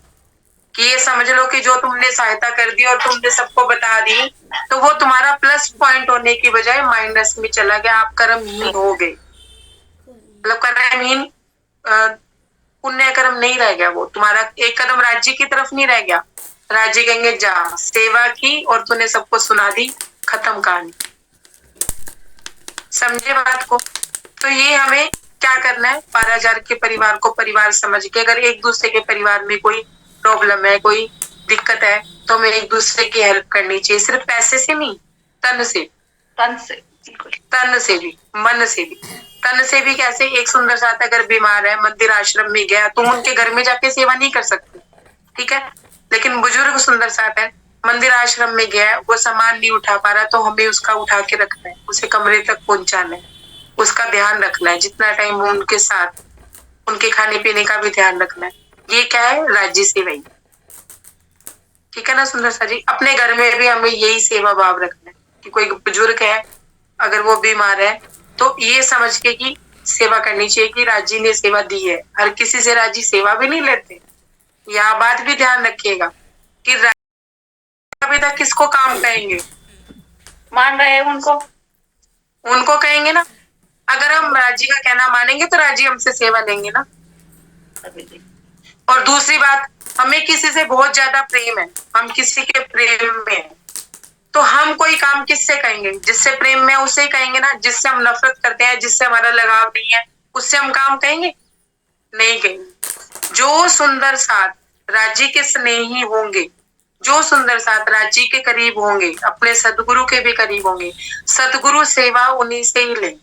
कि ये समझ लो कि जो तुमने सहायता कर दी और तुमने सबको बता दी, तो वो तुम्हारा प्लस पॉइंट होने की बजाय माइनस में चला गया, आप कर्महीन हो गए। मतलब कर्महीन, पुण्य कर्म नहीं रह गया, वो तुम्हारा एक कदम राज्य की तरफ नहीं रह गया। राज्य कहेंगे जा सेवा की और तूने सबको सुना दी, खत्म कहानी। समझे बात को? तो ये हमें क्या करना है, 12,000 के परिवार को परिवार समझ के, अगर एक दूसरे के परिवार में कोई प्रॉब्लम है, कोई दिक्कत है, तो हमें एक दूसरे की हेल्प करनी चाहिए। सिर्फ पैसे से नहीं, तन से भी, मन से भी। तन से भी कैसे? एक सुंदर साथ अगर बीमार है, मंदिर आश्रम में गया, तुम उनके घर में जाके सेवा नहीं कर सकते, ठीक है, लेकिन बुजुर्ग सुंदर साथ है, मंदिर आश्रम में गया है, वो सामान नहीं उठा पा रहा, तो हमें उसका उठा के रखना है, उसे कमरे तक पहुंचाना है, उसका ध्यान रखना है, जितना टाइम उनके साथ, उनके खाने पीने का भी ध्यान रखना है। ये क्या है? राज्य सेवा ही, ठीक है ना सुंदर सा जी? अपने घर में भी हमें यही सेवा भाव रखना है कि कोई बुजुर्ग है, अगर वो बीमार है, तो ये समझ के कि सेवा करनी चाहिए कि राज्य ने सेवा दी है। हर किसी से राज्य सेवा भी नहीं लेते। यह बात भी ध्यान रखिएगा कि अभी तक किसको काम कहेंगे? मान रहे हैं उनको कहेंगे ना। अगर हम राज्य का कहना मानेंगे तो राज्य हमसे सेवा लेंगे ना। और दूसरी बात, हमें किसी से बहुत ज्यादा प्रेम है, हम किसी के प्रेम में हैं, तो हम कोई काम किससे कहेंगे? जिससे प्रेम में उसे ही कहेंगे ना। जिससे हम नफरत करते हैं, जिससे हमारा लगाव नहीं है, उससे हम काम कहेंगे? नहीं कहेंगे। जो सुंदर साथ राज्य के स्नेही होंगे, जो सुंदर साथ राज्य के करीब होंगे, अपने सदगुरु के भी करीब होंगे, सदगुरु सेवा उन्हीं से ही ले,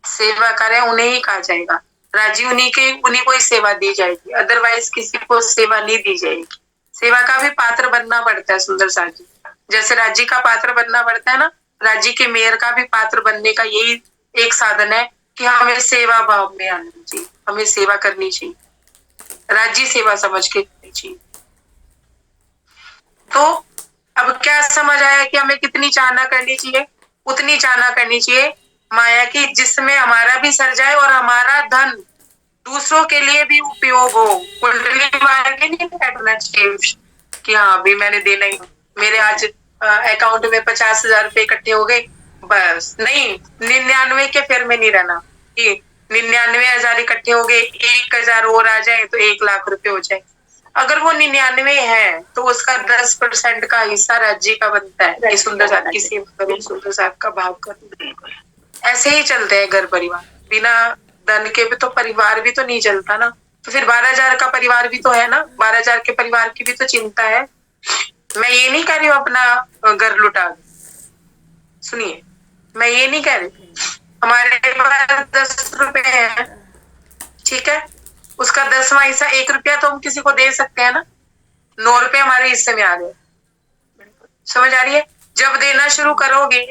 सेवा करें उन्हें ही कहा जाएगा। राज्य उन्हीं को ही सेवा दी जाएगी, अदरवाइज किसी को सेवा नहीं दी जाएगी। सेवा का भी पात्र बनना पड़ता है सुंदर साथ जी। जैसे राज्य का पात्र बनना पड़ता है ना, राज्य के मेयर का भी पात्र बनने का यही एक साधन है कि हमें सेवा भाव में आना चाहिए, हमें सेवा करनी चाहिए, राज्य सेवा समझ के करनी चाहिए। तो अब क्या समझ आया कि हमें कितनी चाहना करनी चाहिए? उतनी चाहना करनी चाहिए माया की जिसमें हमारा भी सर जाए और हमारा धन दूसरों के लिए भी उपयोग हो। कुंडली मार के नहीं बैठना चाहिए कि हाँ अभी मैंने देना ही, मेरे आज अकाउंट में 50,000 रुपए इकट्ठे हो गए, बस नहीं, 99 के फेर में नहीं रहना कि 99,000 इकट्ठे हो गए, 1,000 और आ जाए तो 1,00,000 रुपए हो जाए। अगर वो 99 है तो उसका 10% का हिस्सा राज्य का बनता है। सुंदर साथ की सेवा करो, सुंदर साथ का भाव करो। ऐसे ही चलते हैं घर परिवार। बिना धन के भी तो परिवार भी तो नहीं चलता ना। तो फिर 12,000 का परिवार भी तो है ना, 12,000 के परिवार की भी तो चिंता है। मैं ये नहीं कह रही हूँ अपना घर लुटा दो, सुनिए, मैं ये नहीं कह रही। हमारे पास 10 रुपए है, ठीक है, उसका 10वां हिस्सा 1 रुपया तो हम किसी को दे सकते हैं ना। 9 रुपए हमारे हिस्से में आ गए। समझ आ रही है? जब देना शुरू करोगे,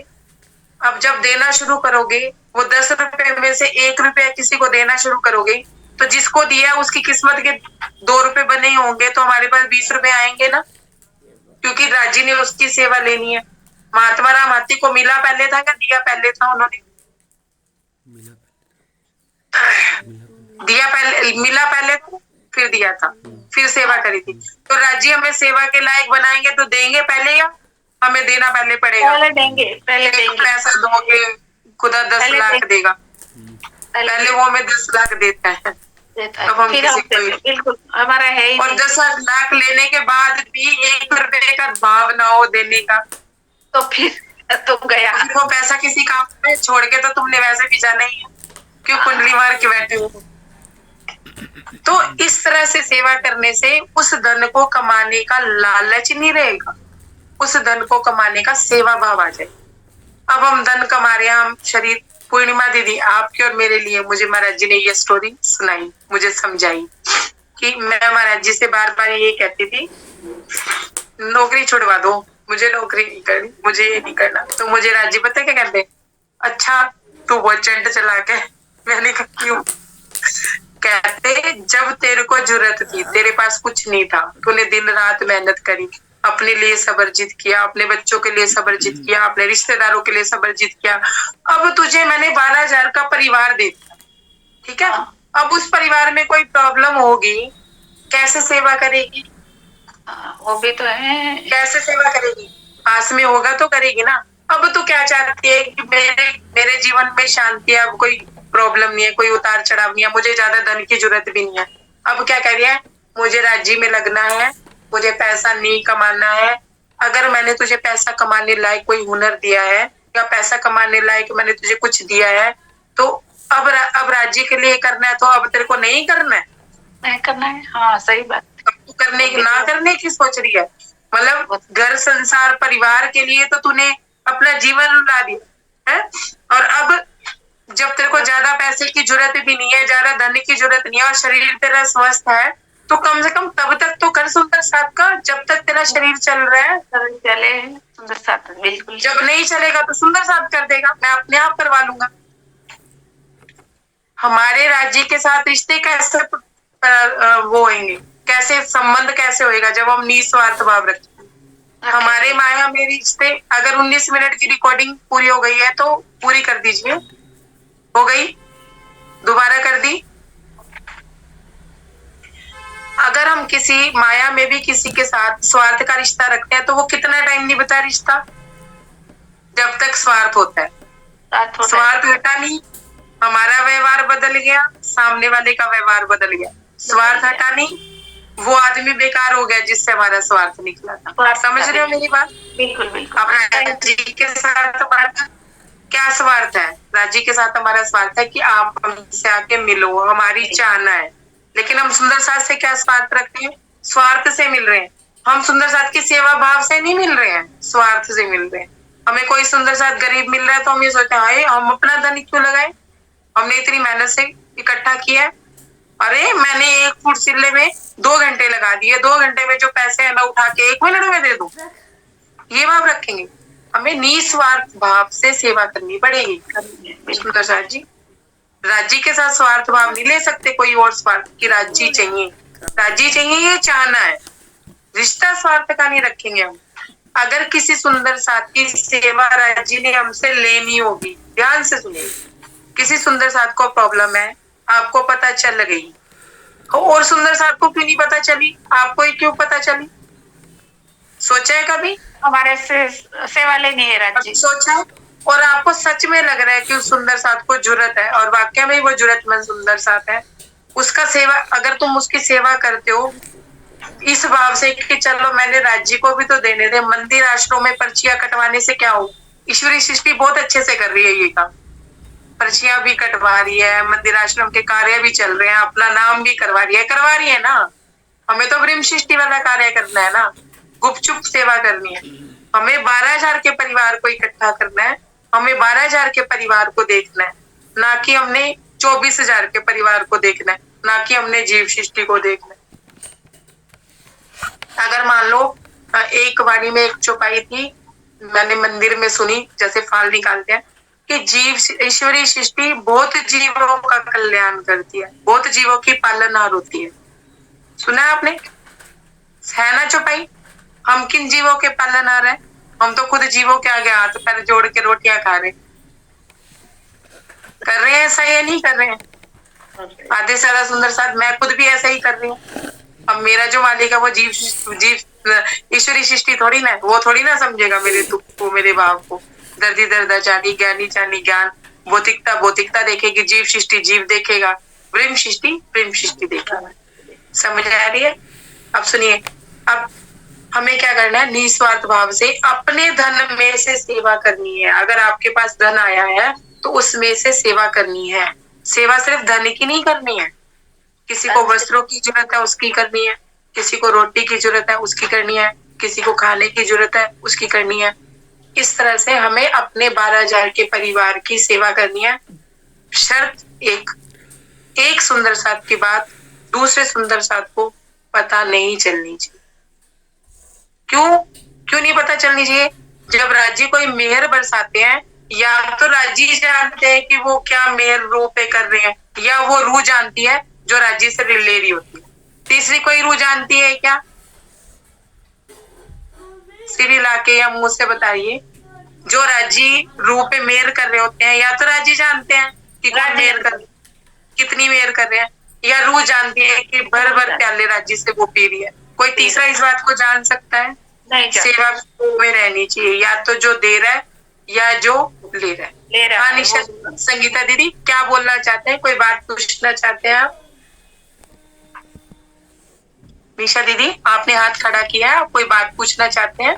अब जब देना शुरू करोगे, वो 10 रुपए में से 1 रुपया किसी को देना शुरू करोगे, तो जिसको दिया उसकी किस्मत के 2 रुपए बने होंगे, तो हमारे पास 20 रुपए आएंगे ना, क्योंकि राज्य ने उसकी सेवा लेनी है। महात्मा राम हाथी को मिला पहले था क्या दिया पहले था? उन्होंने दिया पहले, मिला पहले था, फिर दिया था, फिर सेवा करी थी। तो राज्य हमें सेवा के लायक बनाएंगे तो देंगे पहले या हमें देना पहले पड़ेगा? पहले देंगे। पैसा दोगे, खुदा 10 लाख देगा, पहले वो हमें 10 लाख देता है, तब हम फिर किसी को, बिल्कुल हमारा है ही। और 10 लाख लेने के बाद भी 1 रुपए का भाव ना हो देने का, तो फिर तुम गया, वो पैसा किसी काम में छोड़ के तो तुमने वैसे भी जाना ही है, क्यों कुंडली मार के बैठे हो? तो इस तरह से सेवा करने से उस धन को कमाने का लालच नहीं रहेगा, उस धन को कमाने का सेवा भाव आ जाए। अब हम धन कमा रहे हैं, हम शरीर पूर्णिमा दीदी, आपके और मेरे लिए मुझे महाराज जी ने ये स्टोरी सुनाई, मुझे समझाई कि मैं महाराज जी से बार बार ये कहती थी नौकरी छुड़वा दो, मुझे नौकरी नहीं करनी, मुझे ये नहीं करना। तो मुझे राज जी पता क्या कहते, अच्छा तू बहुत चंड चला के। मैंने कहा क्यों? कहते जब तेरे को जरूरत थी, तेरे पास कुछ नहीं था, तूने दिन रात मेहनत करी, अपने लिए सब्र जीत किया, अपने बच्चों के लिए सब्र जीत किया, अपने रिश्तेदारों के लिए सब्र जीत किया। अब तुझे मैंने 12,000 का परिवार दे दिया, ठीक है? अब उस परिवार में कोई प्रॉब्लम होगी, कैसे सेवा करेगी? वो भी तो है। कैसे सेवा करेगी? पास में होगा तो करेगी ना। अब तू क्या चाहती है कि मेरे जीवन में शांति है, अब कोई प्रॉब्लम नहीं है, कोई उतार चढ़ाव नहीं है, मुझे ज्यादा धन की जरूरत भी नहीं है। अब क्या कह रही है, मुझे राज्य में लगना है, मुझे पैसा नहीं कमाना है। अगर मैंने तुझे पैसा कमाने लायक कोई हुनर दिया है या पैसा कमाने लायक मैंने तुझे कुछ दिया है, तो अब राज्य के लिए करना है, तो अब तेरे को नहीं करना है, नहीं करना है। हाँ सही बात। तू करने की सोच रही है। मतलब घर संसार परिवार के लिए तो तूने अपना जीवन लुटा दिया है, और अब जब तेरे को ज्यादा पैसे की जरूरत भी नहीं है, ज्यादा धन की जरूरत नहीं है, और शरीर तेरा स्वस्थ है, तो कम से कम तब तक तो कर सुंदर साथ का, जब तक तेरा शरीर चल रहा है। चले सुंदर साथ, बिल्कुल। जब नहीं चलेगा तो सुंदर साथ कर देगा, मैं अपने आप करवा लूंगा। हमारे राज्य के साथ रिश्ते कैसे वो होंगे, कैसे संबंध कैसे होएगा, जब हम निस्वार्थ भाव रखें। हमारे माया में रिश्ते, अगर 19 मिनट की रिकॉर्डिंग पूरी हो गई है तो पूरी कर दीजिए। हो गई? दोबारा कर दी? अगर हम किसी माया में भी किसी के साथ स्वार्थ का रिश्ता रखते हैं तो वो कितना टाइम निभाता है रिश्ता? जब तक स्वार्थ होता है। स्वार्थ हटा नहीं, हमारा व्यवहार बदल गया, सामने वाले का व्यवहार बदल गया। स्वार्थ हटा नहीं, वो आदमी बेकार हो गया जिससे हमारा स्वार्थ निकला था। समझ रहे हो मेरी बात? बिल्कुल बिल्कुल। अपना जी के साथ हमारा क्या स्वार्थ है? राज्य के साथ हमारा स्वार्थ है कि आप हमसे आके मिलो, हमारी चाहना है। लेकिन हम सुंदर साथ से क्या स्वार्थ रखते हैं? स्वार्थ से मिल रहे हैं। हम सुंदर साथ की सेवा भाव से नहीं मिल रहे हैं, स्वार्थ से मिल रहे हैं। हमें कोई सुंदर साथ गरीब मिल रहा है तो हम ये सोचते हैं हाय हम अपना धन क्यों लगाए, हमने इतनी मेहनत से इकट्ठा किया है, अरे मैंने 1 फुट सिले में 2 घंटे लगा दिए, 2 घंटे में जो पैसे है मैं उठा के 1 मिनट में दे दूं, ये भाव रखेंगे। हमें निस्वार्थ भाव से सेवा करनी पड़ेगी। सुंदर साथ जी राज्य के साथ स्वार्थ भाव नहीं ले सकते, कोई और स्वार्थ की राज्य चाहिए, राज्य चाहिए, ये चाहना है। रिश्ता स्वार्थ का नहीं रखेंगे हम। अगर किसी सुंदर साथ की सेवा राज्य ने हमसे लेनी होगी, ध्यान से सुनिए, किसी सुंदर साथ को प्रॉब्लम है, आपको पता चल गई, और सुंदर साथ को क्यों नहीं पता चली? आपको ही क्यों पता चली? सोचा है कभी? हमारे सेवा लेनी है राज्य। सोचा है? और आपको सच में लग रहा है कि उस सुंदर साथ को जरूरत है, और वाकई में वो जरूरतमंद सुंदर साथ है, उसका सेवा, अगर तुम उसकी सेवा करते हो इस भाव से कि चलो मैंने राज्य को भी तो देने दे, मंदिर आश्रम में पर्चियां कटवाने से क्या हो? ईश्वरी सृष्टि बहुत अच्छे से कर रही है ये काम, पर्चियां भी कटवा रही है, मंदिर आश्रम के कार्य भी चल रहे हैं, अपना नाम भी करवा रही है ना। हमें तो ब्रह्म सृष्टि वाला कार्य करना है ना, गुपचुप सेवा करनी है। हमें 12,000 के परिवार को इकट्ठा करना है, हमें 12,000 के परिवार को देखना है, ना कि हमने 24,000 के परिवार को देखना है, ना कि हमने जीव सृष्टि को देखना है। अगर मान लो एक वाणी में एक चौपाई थी, मैंने मंदिर में सुनी, जैसे फाल निकालते हैं कि जीव ईश्वरी सृष्टि बहुत जीवों का कल्याण करती है, बहुत जीवों की पालनहार होती है। सुना है आपने? है ना चौपाई? हम किन जीवों के पालनहार हैं? हम तो खुद जीवों के आगे हाथ पैर जोड़ के रोटियां खा रहे। कर रहे हैं ऐसा, ये नहीं कर रहे हैं? आधे से ज्यादा सुंदर साथ मैं खुद भी ऐसा ही कर रही हूँ। अब मेरा जो मालिक है वो जीव ईश्वरी सृष्टि थोड़ी ना, वो थोड़ी ना समझेगा मेरे दुख को, मेरे भाव को। दर्दी दर्दा जानी, ज्ञानी जानी ज्ञान, भौतिकता भौतिकता देखेगी, जीव सृष्टि जीव देखेगा, ब्रह्म सृष्टि ब्रह्म सृष्टि देखेगा। समझ आ रही है? अब सुनिए, अब हमें क्या करना है? निस्वार्थ भाव से अपने धन में से सेवा करनी है। अगर आपके पास धन आया है तो उसमें से सेवा करनी है। सेवा सिर्फ धन की नहीं करनी है, किसी को वस्त्रों की जरूरत है उसकी करनी है, किसी को रोटी की जरूरत है उसकी करनी है, किसी को खाने की जरूरत है उसकी करनी है। इस तरह से हमें अपने 12,000 के परिवार की सेवा करनी है। शर्त एक सुंदर साथ की बात दूसरे सुंदर साथ को पता नहीं चलनी चाहिए। क्यों नहीं पता चलनी चाहिए? जब राज्य कोई मेहर बरसाते हैं, या तो राज्य जानते हैं कि वो क्या मेहर रू पे कर रहे हैं, या वो रू जानती है जो राज्य से ले रही होती है। तीसरी कोई रू जानती है क्या? सिर हिला के या मुंह से बताइए। जो राज्य रू पे मेहर कर रहे होते हैं, या तो राज्य जानते हैं कि कौन मेहर कर, कितनी मेहर कर रहे हैं, या रू जानती है कि भर भर प्याले राज्य से वो पी रही है। कोई तीसरा इस बात को जान सकता है? नहीं जान। सेवा में रहनी चाहिए, या तो जो दे रहा है या जो ले रहा है। हाँ निशा, संगीता दीदी क्या बोलना चाहते हैं? कोई बात पूछना चाहते हैं आप? निशा दीदी आपने हाथ खड़ा किया है, आप कोई बात पूछना चाहते हैं?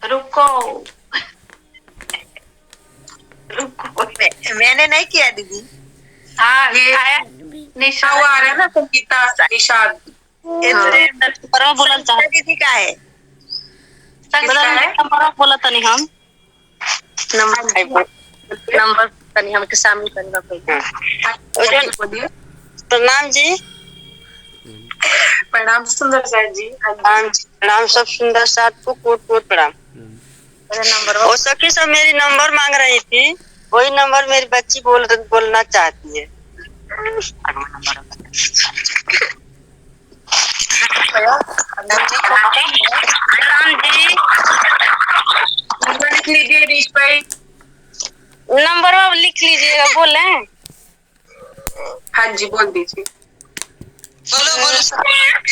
रुको रुको, मैंने नहीं किया दीदी। हाँ ये आया निशा वो आ रहा है ना, संगीता निशाद। नंबर बोला दीदी का है, बोला था नहीं हम नंबर तनी हमके सामने करना पड़ेगा। बोलिए। प्रणाम जी। प्रणाम सुंदर सर जी। प्रणाम सब सुंदर साथ को कोट कोट प्रणाम। वो सखी सब मेरी नंबर मांग रही थी, वही नंबर मेरी बच्ची बोलना चाहती है। नंबर लिख लीजिए रीश भाई। नंबर आप लिख लीजिएगा, बोले। हाँ जी बोल दीजिए। बोलो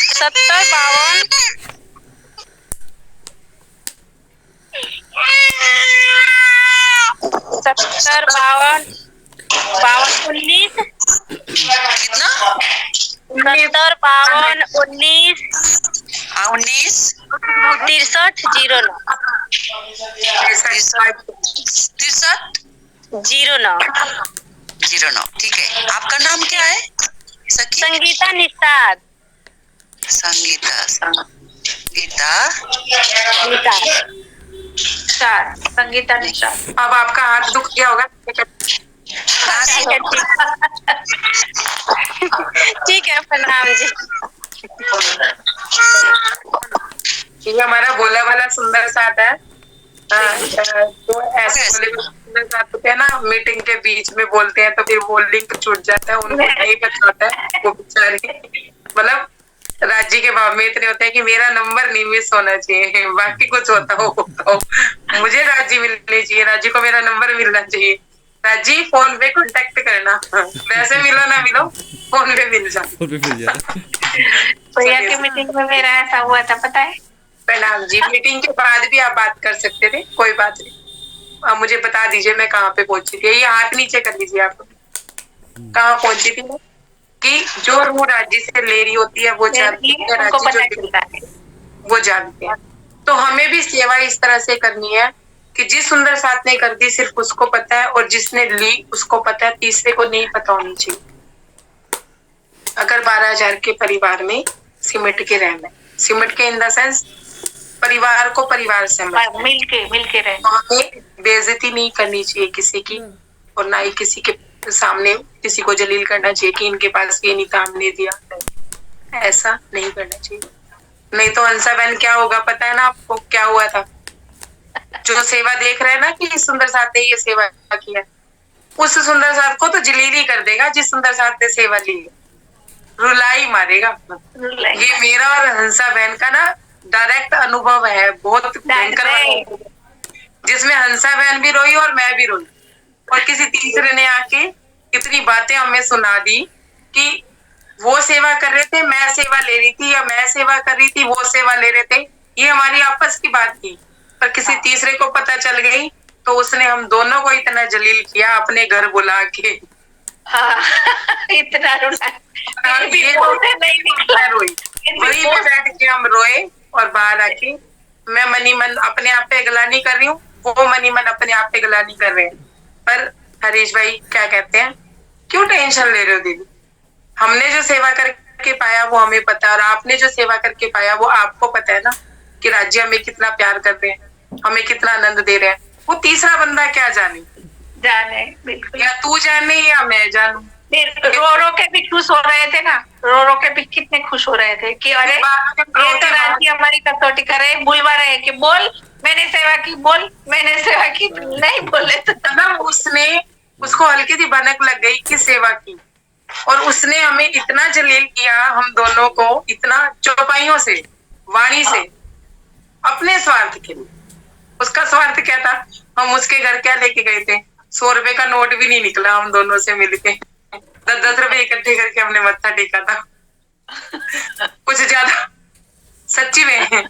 70 52 19 कितना? 70 52 19 19 63 09 09। ठीक है, आपका नाम क्या है? संगीता निषाद। संगीता संगीता निशा। अब आपका हाथ दुख गया होगा। ठीक है, प्रणाम जी। ये हमारा बोला वाला सुंदर साथ है। तो ऐसे बोले सुंदर साथ होते हैं ना, मीटिंग के बीच में बोलते हैं तो फिर वो लिंक छूट जाता है, उनको नहीं पता होता है। वो बेचारे मतलब राज्य के भाव में इतने होते हैं कि मेरा नंबर नहीं मिस होना चाहिए, बाकी कुछ होता हो मुझे राज्य मिलनी चाहिए, राज्य को मेरा नंबर मिलना चाहिए। राज्य फोन पे कांटेक्ट करना, वैसे मिलो ना मिलो फोन पे मिल जाओ। भैया की मीटिंग में मेरा ऐसा हुआ था, पता है। प्रणाम जी। मीटिंग के बाद भी आप बात कर सकते थे, कोई बात नहीं। आप मुझे बता दीजिए मैं कहाँ पे पहुंची थी। ये हाथ नीचे कर लीजिए। आप कहाँ पहुंची थी? कि जो वो राज्य से ले रही होती है वो जानती है, उनको पता राज्य चलता है। वो जानते हैं। तो हमें भी सेवा इस तरह से करनी है कि जिस सुंदर साथ ने कर दी सिर्फ उसको पता है, और जिसने ली उसको पता है, तीसरे को नहीं पता होनी चाहिए। अगर 12,000 के परिवार में सिमट के रहना है, सिमट के इन द सेंस परिवार को परिवार से मिलके रहना। हमें बेइज्जती नहीं करनी चाहिए किसी की, और ना ही किसी के सामने किसी को जलील करना चाहिए कि इनके पास ये नहीं था हमने दिया। ऐसा नहीं करना चाहिए, नहीं तो हंसा बहन क्या होगा पता है ना आपको? क्या हुआ था? जो सेवा देख रहे हैं ना कि सुंदर साथ ने ये सेवा किया, उस सुंदर साथ को तो जलील ही कर देगा जिस सुंदर साथ ने सेवा ली, रुलाई मारेगा। ये मेरा और हंसा बहन का ना डायरेक्ट अनुभव है, बहुत भयंकर, जिसमें हंसा बहन भी रोई और मैं भी रोई, और किसी तीसरे ने आके इतनी बातें हमें सुना दी कि वो सेवा कर रहे थे, मैं सेवा ले रही थी, या मैं सेवा कर रही थी, वो सेवा ले रहे थे। ये हमारी आपस की बात थी, पर किसी तीसरे को पता चल गई तो उसने हम दोनों को इतना जलील किया अपने घर बुला के। इतना ये रोई, वही पे बैठ के हम रोए, और बाहर आके मैं मनी मन अपने आप पे गलानी कर रही हूँ, वो मनी मन अपने आप पे गलानी कर रहे हैं। पर हरीश भाई क्या कहते हैं, क्यों टेंशन ले रहे हो दीदी? हमने जो सेवा करके पाया वो हमें पता है, और आपने जो सेवा करके पाया वो आपको पता है ना कि राज्य हमें कितना प्यार करते हैं। हमें कितना आनंद दे रहे हैं, वो तीसरा बंदा क्या जाने बिल्कुल। या तू जाने या मैं जानू। रो रो के भी खुश हो रहे थे ना, रो रो के भी कितने खुश हो रहे थे कि अरे ये तो राज्य हमारी कसौटी कर रहे, बुलवा रहे कि बोल मैंने सेवा की, बोल मैंने सेवा की, नहीं बोले तो मतलब उसने उसको हल्की सी भनक लग गई कि सेवा की, और उसने हमें इतना जलील किया, हम दोनों को इतना चौपाइयों से, वाणी से, अपने स्वार्थ के लिए। उसका स्वार्थ क्या था, हम उसके घर क्या लेके गए थे, 100 रुपए का नोट भी नहीं निकला हम दोनों से मिलके, 10-10 रुपए इकट्ठे करके हमने मत्था टेका था। कुछ ज्यादा सच्ची में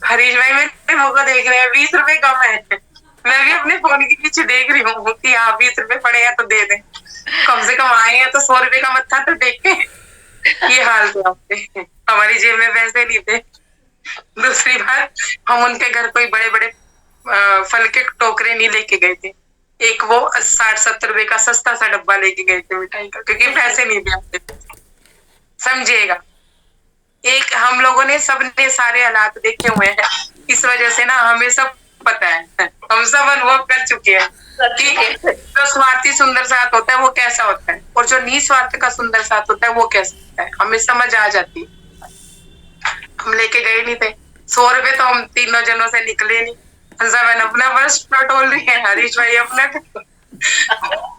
हरीश भाई मेरे मुंह को देख रहे हैं, 20 रुपए कम है। मैं भी अपने फोन के पीछे देख रही हूँ कि हाँ 20 रुपए पड़े हैं तो दे दें, कम से कम आए हैं तो 100 रुपए का मत्था तो टेके। ये हाल थे आपके, हमारी जेब में पैसे नहीं थे। दूसरी बात, हम उनके घर कोई बड़े बड़े फल के टोकरे नहीं लेके गए थे, एक वो 60-70 रुपए का सस्ता सा डब्बा लेके गए थे मिठाई का, क्योंकि पैसे नहीं थे, समझिएगा। एक हम लोगों ने सबने सारे हालात देखे हुए हैं, इस वजह से ना हमें सब पता है, हम सब अनुभव कर चुके हैं कि जो स्वार्थी सुंदर साथ होता है वो कैसा होता है, और जो निस्वार्थ का सुंदर साथ होता है वो कैसा होता है, हमें समझ आ जाती है। हम लेके गए नहीं थे 100 रुपए, तो हम तीनों जनों से निकले नहीं। हंसा बहन अपना बस टटोल रही है, हरीश भाई अपना,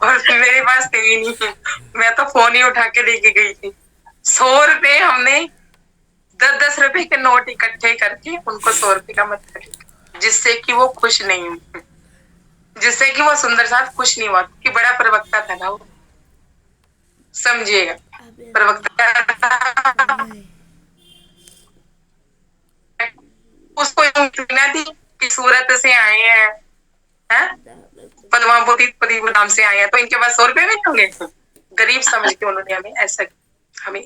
और मेरे पास थे ही नहीं, मैं तो फोन ही उठा के लेके गई थी। 100 रुपए हमने 10-10 रुपए के नोट इकट्ठे करके उनको 100 रुपए का मत्था टेका, जिससे कि वो खुश नहीं हुई, जिससे कि वो सुंदर साथ खुश नहीं हुआ, कि बड़ा प्रवक्ता था ना वो, समझिएगा। प्रवक्ता उसको ना थी कि सूरत से आए हैं, पद्मावती नाम से आए हैं, तो इनके पास 100 रुपए नहीं होंगे, गरीब समझ के उन्होंने हमें ऐसा, हमें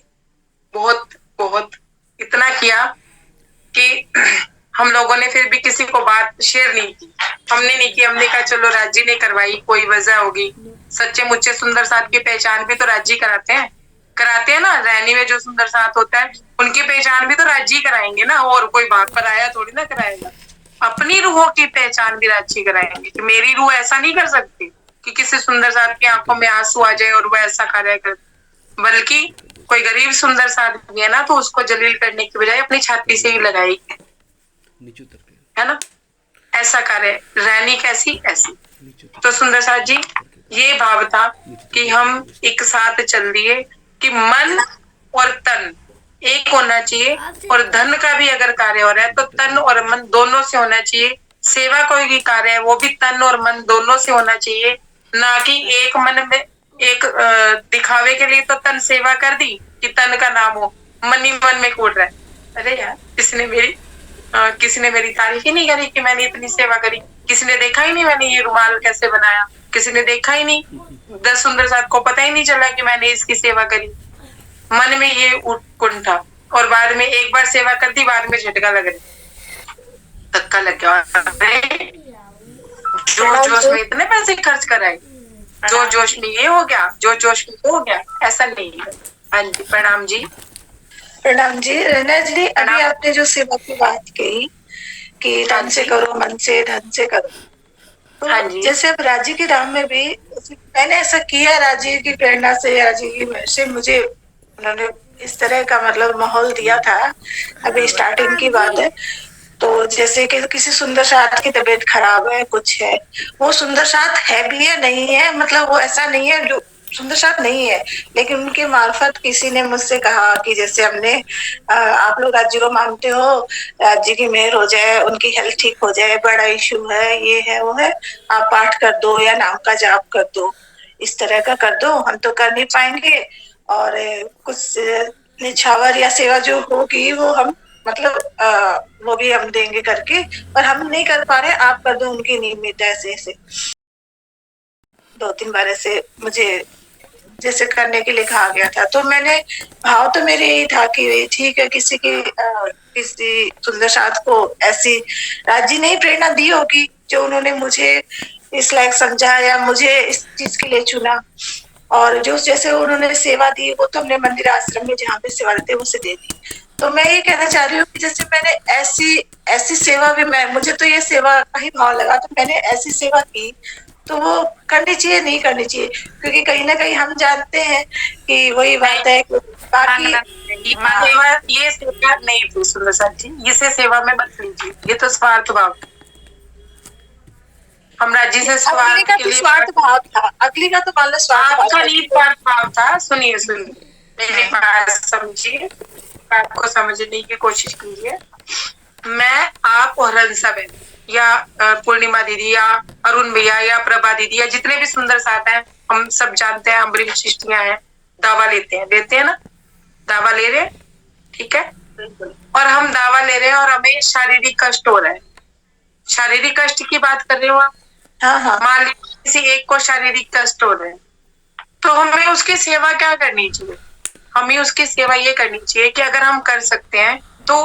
बहुत बहुत इतना किया कि हम लोगों ने फिर भी किसी को बात शेयर नहीं की, हमने नहीं की, हमने कहा चलो राज्य ने करवाई, कोई वजह होगी। सच्चे मुच्चे सुंदर साथ की पहचान भी तो राज्य कराते हैं ना, रैनी में जो सुंदर साथ होता है उनकी पहचान भी तो राज्य कराएंगे ना, और कोई बात पर आया थोड़ी ना कराएगा। अपनी रूहों की पहचान भी राज्य कराएंगे, कि मेरी रूह ऐसा नहीं कर सकती कि किसी सुंदर साथ की आंखों में आंसू आ जाए और वो ऐसा कार्य कर, बल्कि कोई गरीब सुंदर साथ भी है ना, तो उसको जलील करने की बजाय अपनी छाती से ही लगाएगी, है ना। ऐसा कार्य रैनी कैसी ऐसी। तो सुंदर साथ जी, ये भाव था कि हम एक साथ चल दिए, कि मन और तन एक होना चाहिए, और धन का भी अगर कार्य हो रहा है तो तन और मन दोनों से होना चाहिए। सेवा कोई भी कार्य है वो भी तन और मन दोनों से होना चाहिए, ना कि एक मन में, एक दिखावे के लिए तो तन सेवा कर दी कि तन का नाम हो, मन ही मन में कूद रहा है, अरे यार किसी ने मेरी तारीफ ही नहीं करी कि मैंने इतनी सेवा करी, किसी ने देखा ही नहीं मैंने ये रुमाल कैसे बनाया, किसी ने देखा ही नहीं, 10 सुंदर साथ को पता ही नहीं चला कि मैंने इसकी सेवा करी। मन में ये उत्कुंठा, और बाद में एक बार सेवा कर दी, बाद में झटका लग रहा, धक्का लग गया, जोश में इतने पैसे खर्च कराए, जोश में ये हो गया, जोश में वो हो गया, ऐसा नहीं है। हाँ जी, प्रणाम जी। प्रणाम जी। रैना जी, अभी आपने जो सेवा की बात कही कि तन से करो, मन से, धन से करो, तो हाँ जी। जैसे अब राज्य के राम में भी मैंने ऐसा किया, राज्य की प्रेरणा से, राज्य से मुझे उन्होंने इस तरह का मतलब माहौल दिया था। अभी स्टार्टिंग की बात है, तो जैसे कि किसी सुंदर साथ की तबीयत खराब है, कुछ है, वो सुंदर साथ है भी है नहीं है, मतलब वो ऐसा नहीं है जो सुंदर साथ नहीं है, लेकिन उनके मार्फत किसी ने मुझसे कहा कि जैसे हमने आप लोग राज्य को मानते हो, राज्य की मेहर हो जाए, उनकी हेल्थ ठीक हो जाए, बड़ा इशू है, ये है वो है, आप पाठ कर दो या नाम का जाप कर दो, इस तरह का कर दो, हम तो कर नहीं पाएंगे, और कुछ निछावर या सेवा जो होगी वो हम मतलब वो भी हम देंगे करके, पर हम नहीं कर पा रहे, आप कर दो उनकी नियमित, ऐसे 2-3 बार ऐसे मुझे जैसे करने के लिए कहा गया था। तो मैंने भाव तो मेरे यही था कि ठीक है, किसी सुंदर साथ को ऐसी राज्य ने प्रेरणा दी होगी जो उन्होंने मुझे इस लायक समझा या मुझे इस चीज के लिए चुना, और जो जैसे उन्होंने सेवा दी वो तो हमने मंदिर आश्रम में जहाँ पे सेवा देते उसे दे दी। तो मैं ये कहना चाह रही हूँ कि जैसे मैंने ऐसी ऐसी सेवा भी, मैं मुझे तो ये सेवा का ही भाव लगा, तो मैंने ऐसी सेवा की तो वो करनी चाहिए नहीं करनी चाहिए, क्योंकि कहीं ना कहीं हम जानते हैं कि वही बात है कि बाकी ये सेवा नहीं थी सुंदर साथ जी, इसे सेवा में मत लीजिए, ये तो स्वार्थ भाव। हम राज्य से अगली का तो स्वार्थ भाव था, अगली का तो मान लो स्वार्थ भाव आपका नहीं स्वार्थ भाव था। सुनिए मेरी बात समझिए, आपको समझने की कोशिश कीजिए। मैं, आप और हंसा बहन या पूर्णिमा दीदी या अरुण भैया या प्रभा दीदी या जितने भी सुंदर साथ हैं, हम सब जानते हैं, अम्बरीश शिष्टियां हैं, दावा लेते हैं ना, दावा ले रहे हैं, ठीक है। और हम दावा ले रहे हैं और हमें शारीरिक कष्ट हो रहा है। शारीरिक कष्ट की बात कर रहे हो आप? हाँ। मान लीजिए किसी एक को शारीरिक कष्ट हो रहे हैं, तो हमें उसकी सेवा क्या करनी चाहिए? हमें उसकी सेवा ये करनी चाहिए कि अगर हम कर सकते हैं तो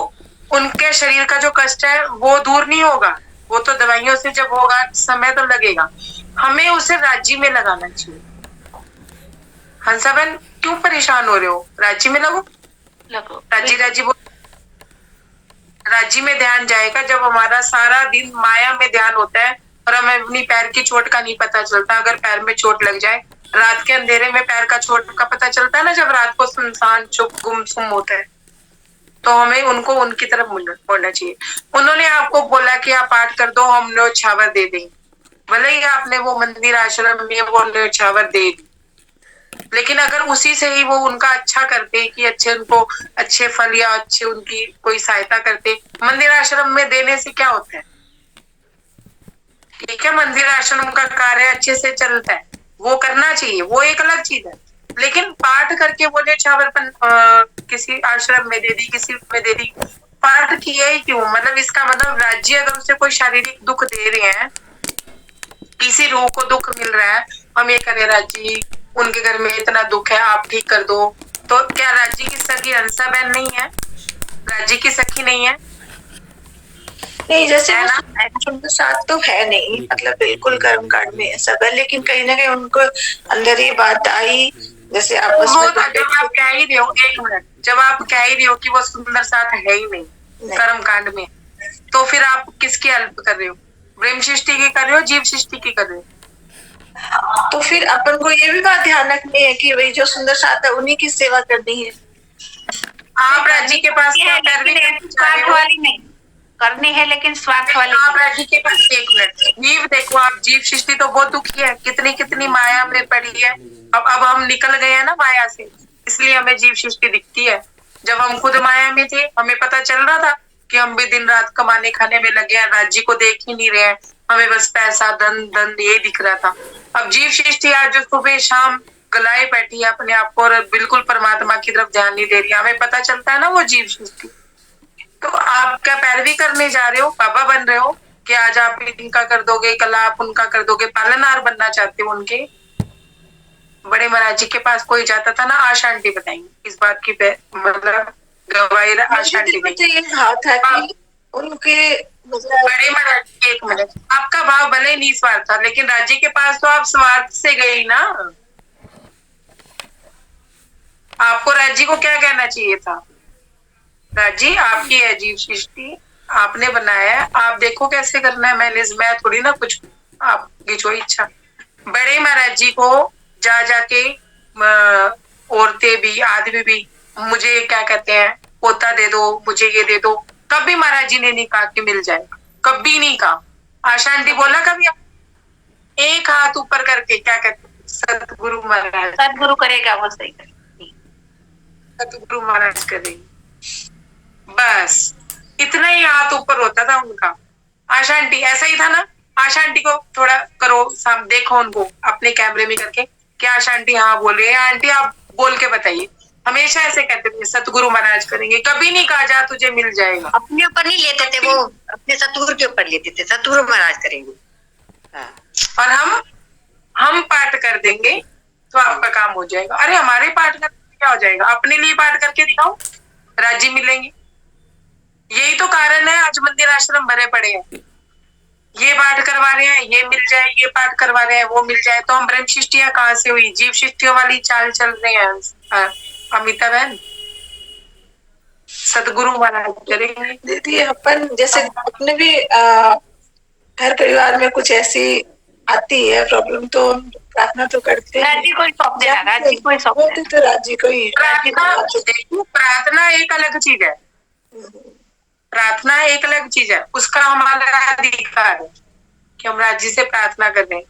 उनके शरीर का जो कष्ट है वो दूर नहीं होगा, वो तो दवाइयों से जब होगा समय तो लगेगा, हमें उसे राज्य में लगाना चाहिए। हंसा बहन क्यों परेशान हो रहे हो? राज्य में लगो राज्य बोल, राज्य में ध्यान जाएगा। जब हमारा सारा दिन माया में ध्यान होता है और हमें अपनी पैर की चोट का नहीं पता चलता, अगर पैर में चोट लग जाए, रात के अंधेरे में पैर का चोट का पता चलता है ना, जब रात को सुनसान चुप गुमसुम होता है, तो हमें उनको उनकी तरफ मुड़ना चाहिए। उन्होंने आपको बोला कि आप पाठ कर दो, हम न्योछावर दे देंगे, भले ही आपने वो मंदिर आश्रम में वो न्योछावर दे दी, लेकिन अगर उसी से ही वो उनका अच्छा करते कि अच्छे उनको अच्छे फल या अच्छे उनकी कोई सहायता करते, मंदिर आश्रम में देने से क्या होता है? ठीक है, मंदिर आश्रम का कार्य अच्छे से चलता है, वो करना चाहिए, वो एक अलग चीज है। लेकिन पाठ करके वो न्योछावरपन किसी आश्रम में दे दी, किसी में दे दी, पाठ किया ही क्यों? मतलब इसका मतलब राज्य अगर उसे कोई शारीरिक दुख दे रहे हैं, किसी रूह को दुख मिल रहा है, हम ये करें राज्य, उनके घर में इतना दुख है आप ठीक कर दो, तो क्या राज्य की सखी हंसा बहन नहीं है? राज्य की सखी नहीं है? नहीं, जैसे उनके साथ तो है नहीं, मतलब बिल्कुल कर्म कांड में सब है, लेकिन कहीं ना कहीं उनको अंदर ये बात आई, जैसे आपस में जब आप कह ही रहे हो, एक मिनट, जब आप कह ही रहे हो कि वो सुंदर साथ है ही नहीं कर्म कांड में, तो फिर आप किसकी हेल्प कर रहे हो? ब्रह्म सृष्टि की कर रहे हो, जीव सृष्टि की कर रहे हो? तो फिर अपन को ये भी बात ध्यान रखनी है कि वही जो सुंदर साथ है उन्हीं की सेवा करनी है। आप राज्य के पास स्वार्थ वाली नहीं करनी है, लेकिन स्वार्थ वाली आप राज्य के पास, एक मिनट, जीव देखो, आप जीव सृष्टि तो बहुत दुखी है, कितनी कितनी माया में पड़ी है। अब हम निकल गए हैं ना माया से, इसलिए हमें जीव सृष्टि दिखती है। जब हम खुद माया में थे, हमें पता चल रहा था कि हम भी दिन रात कमाने खाने में लगे हैं, राज्य को देख ही नहीं रहे हैं, हमें बस पैसा धन धन ये दिख रहा था। अब जीव सृष्टि आज जो सुबह शाम गलाए बैठी है अपने आप को और बिल्कुल परमात्मा की तरफ ध्यान नहीं दे रही, हमें पता चलता है ना वो जीव सृष्टि। तो आप क्या पैरवी करने जा रहे हो? बाबा बन रहे हो कि आज आप इनका कर दोगे, कल आप उनका कर दोगे, पालनहार बनना चाहते हो उनके? बड़े महाराज जी के पास कोई जाता था ना, आशा आंटी बताएंगे इस बात की, मतलब गवाही आशा आंटी ये भाव था कि उनके बड़े महाराज, एक मिनट, आपका भाव भले ही निस्वार्थ था, लेकिन राज्य के पास तो आप स्वार्थ से गई ना। आपको राज्य को क्या कहना चाहिए था? राज्य आपकी है, जीव सृष्टि आपने बनाया है, आप देखो कैसे करना है, मैं थोड़ी ना कुछ, आपकी जो इच्छा। बड़े महाराज जी को जा जाके औरतें भी आदमी भी मुझे क्या कहते हैं, पोता दे दो, मुझे ये दे दो, कभी महाराज जी ने नहीं कहा कि मिल जाएगा, कभी नहीं कहा। आशा आंटी बोला कभी? एक हाथ ऊपर करके क्या कहते, सतगुरु महाराज, सतगुरु करेगा वो सही करेगा, सतगुरु महाराज करेंगे, बस इतना ही हाथ ऊपर होता था उनका। आशा आंटी ऐसा ही था ना? आशा आंटी को थोड़ा करो, देखो उनको अपने कैमरे में करके कि आशा आंटी हाँ बोले, आंटी आप बोल के बताइए। हमेशा ऐसे कहते थे सतगुरु महाराज करेंगे, कभी नहीं कहा जा तुझे मिल जाएगा। अपने ऊपर नहीं लेते थे वो, अपने सतगुरु के ऊपर लेते थे, सतगुरु महाराज करेंगे। और हम पाठ कर देंगे तो आपका काम हो जाएगा। अरे हमारे पाठ करके क्या हो जाएगा? अपने लिए पाठ करके दिखाओ, राज्य मिलेंगे। यही तो कारण है आज मंदिर आश्रम भरे पड़े हैं, ये पाठ करवा रहे हैं, ये मिल जाए, ये पाठ करवा रहे हैं, वो मिल जाए। तो हम ब्रह्म सृष्टियां कहाँ से हुई? जीव सृष्टियों वाली चाल चल रहे हैं अमिता बहन। सदगुरु महाराज करेंगे। दीदी अपन जैसे अपने भी घर परिवार में कुछ ऐसी आती है प्रॉब्लम तो हम प्रार्थना तो करते हैं। राजी को ही सौंप देना, राजी को ही सौंप वो देना। तो राजी को ही। देखो प्रार्थना एक अलग चीज है, प्रार्थना एक अलग चीज है, उसका हमारा अधिकार है कि हम राज्य से प्रार्थना कर रहे हैं।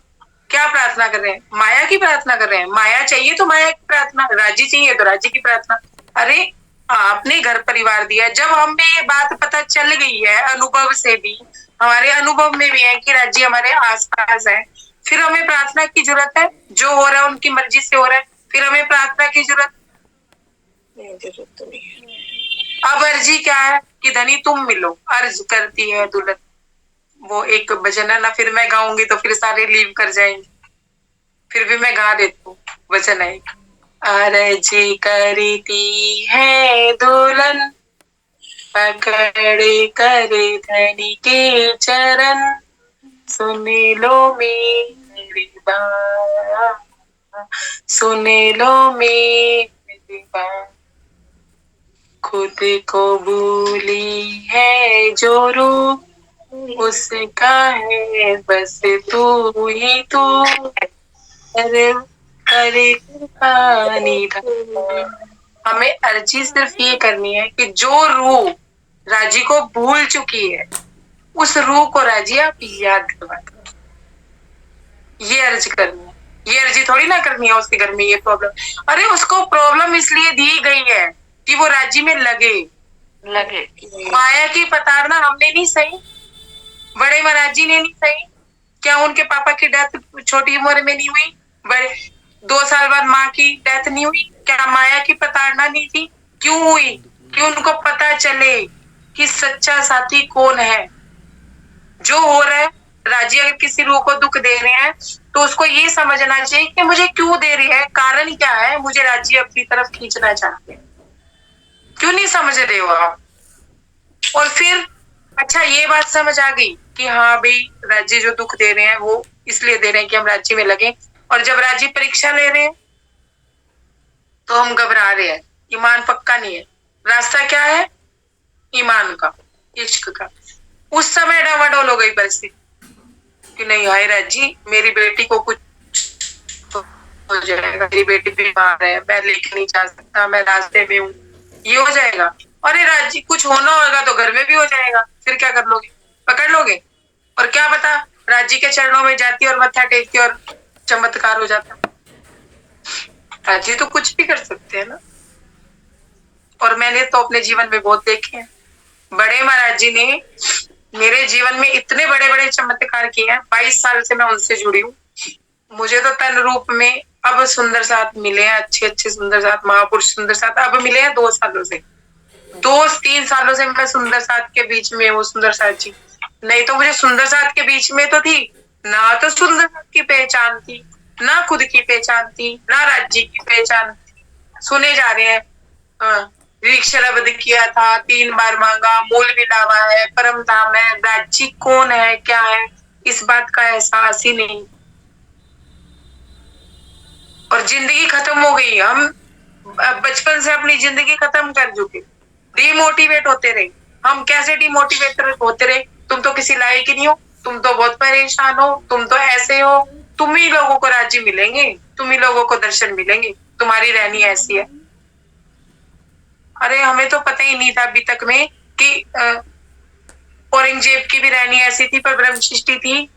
क्या प्रार्थना कर रहे हैं? माया की प्रार्थना कर रहे हैं। माया चाहिए तो माया की प्रार्थना, राज्य चाहिए तो राज्य की प्रार्थना। अरे आपने घर परिवार दिया, जब हमें ये बात पता चल गई है अनुभव से भी, हमारे अनुभव में भी है कि राज्य हमारे आसपास है, फिर हमें प्रार्थना की जरूरत है? जो हो रहा है उनकी मर्जी से हो रहा है, फिर हमें प्रार्थना की जरूरत तो नहीं है। अब अर्जी क्या है कि धनी तुम मिलो, अर्ज करती है दुल्हन। वो एक भजन है ना, फिर मैं गाऊंगी तो फिर सारे लीव कर जाएंगे, फिर भी मैं गा देती हूँ। वचन है, अर्जी करती है दुल्हन, पकड़े करे धनी के चरण, सुन लो मेरी बात, सुन लो मेरी बात। खुद को भूली है जो रूप उसका है बस तू ही तू, अरे अरे पानी। हमें अर्जी सिर्फ ये करनी है कि जो रूह राजी को भूल चुकी है उस रूह को राजी आप याद करवा दो। ये अर्ज करनी है, ये अर्जी थोड़ी ना करनी है उसके घर में ये प्रॉब्लम। अरे उसको प्रॉब्लम इसलिए दी गई है कि वो राज्य में लगे। माया की प्रताड़ना हमने नहीं सही, बड़े महाराज जी ने नहीं सही। क्या उनके पापा की डेथ छोटी उम्र में नहीं हुई? बड़े 2 साल बाद माँ की डेथ नहीं हुई? क्या माया की प्रताड़ना नहीं थी? क्यों हुई? कि उनको पता चले कि सच्चा साथी कौन है। जो हो रहा है, राजी अगर किसी रूह को दुख दे रहे हैं तो उसको ये समझना चाहिए कि मुझे क्यों दे रही है, कारण क्या है, मुझे राजी अपनी तरफ खींचना चाहते हैं। क्यों नहीं समझ रहे हो आप? और फिर अच्छा ये बात समझ आ गई कि हाँ भाई राज्य जो दुख दे रहे हैं वो इसलिए दे रहे हैं कि हम राज्य में लगे, और जब राज्य परीक्षा ले रहे हैं तो हम घबरा रहे हैं, ईमान पक्का नहीं है। रास्ता क्या है? ईमान का, इश्क का। उस समय डावाडोल हो गई परिस्थिति कि नहीं हाय राज्य मेरी बेटी को कुछ हो जाएगा, मेरी बेटी बीमार है, मैं लेके नहीं जा सकता, मैं रास्ते में हूँ, ये हो जाएगा। अरे राज्य कुछ होना होगा तो घर में भी हो जाएगा, फिर क्या कर लोगे? पकड़ लोगे? और क्या पता राज्य के चरणों में जाती और मत्था टेकती और चमत्कार हो जाता। राज्य तो कुछ भी कर सकते हैं ना। और मैंने तो अपने जीवन में बहुत देखे हैं। बड़े महाराज जी ने मेरे जीवन में इतने बड़े बड़े चमत्कार किए हैं। 22 साल से मैं उनसे जुड़ी हूँ। मुझे तो तन रूप में अब सुंदर साथ मिले हैं, अच्छे अच्छे सुंदर साथ, महापुरुष सुंदर साथ अब मिले हैं 2 सालों से। 2-3 सालों से मैं सुंदर साथ के बीच में हूँ। सुंदर साथ जी नहीं तो मुझे सुंदर साथ के बीच में तो थी ना, तो सुंदर साथ की पहचान थी ना, खुद की पहचान थी ना, राज्य की पहचान थी। सुने जा रहे हैं शब्द किया था, 3 बार मांगा, मूल मिलावा है, परम धाम है, राज्य कौन है क्या है इस बात का एहसास ही नहीं। और जिंदगी खत्म हो गई। हम बचपन से अपनी जिंदगी खत्म कर चुके, डिमोटिवेट होते रहे। हम कैसे डिमोटिवेट होते रहे? तुम तो किसी लायक ही नहीं हो, तुम तो बहुत परेशान हो, तुम तो ऐसे हो, तुम ही लोगों को राज्य मिलेंगे, तुम ही लोगों को दर्शन मिलेंगे, तुम्हारी रहनी ऐसी है। अरे हमें तो पता ही नहीं था अभी तक में कि औरंगजेब की भी रहनी ऐसी थी पर ब्रह्म सृष्टि थी,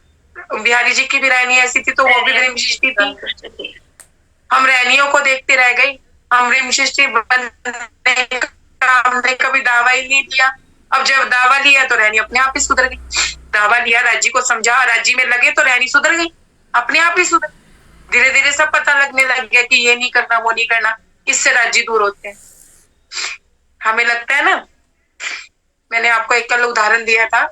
बिहारी जी की भी रहनी ऐसी थी तो वो भी ब्रह्म सृष्टि थी। हम रहनियों को देखते रह गए, हम ब्रह्म सृष्टि बनने का हमने कभी दावा ही नहीं दिया। अब जब दावा लिया तो रहनी अपने आप ही सुधर गई। दावा लिया, राज्य को समझा, राज्य में लगे तो रहनी सुधर गई, अपने आप ही सुधर। धीरे धीरे सब पता लगने लग गया कि ये नहीं करना वो नहीं करना, इससे राज्य दूर होते हैं। हमें लगता है ना, मैंने आपको एक कल उदाहरण दिया था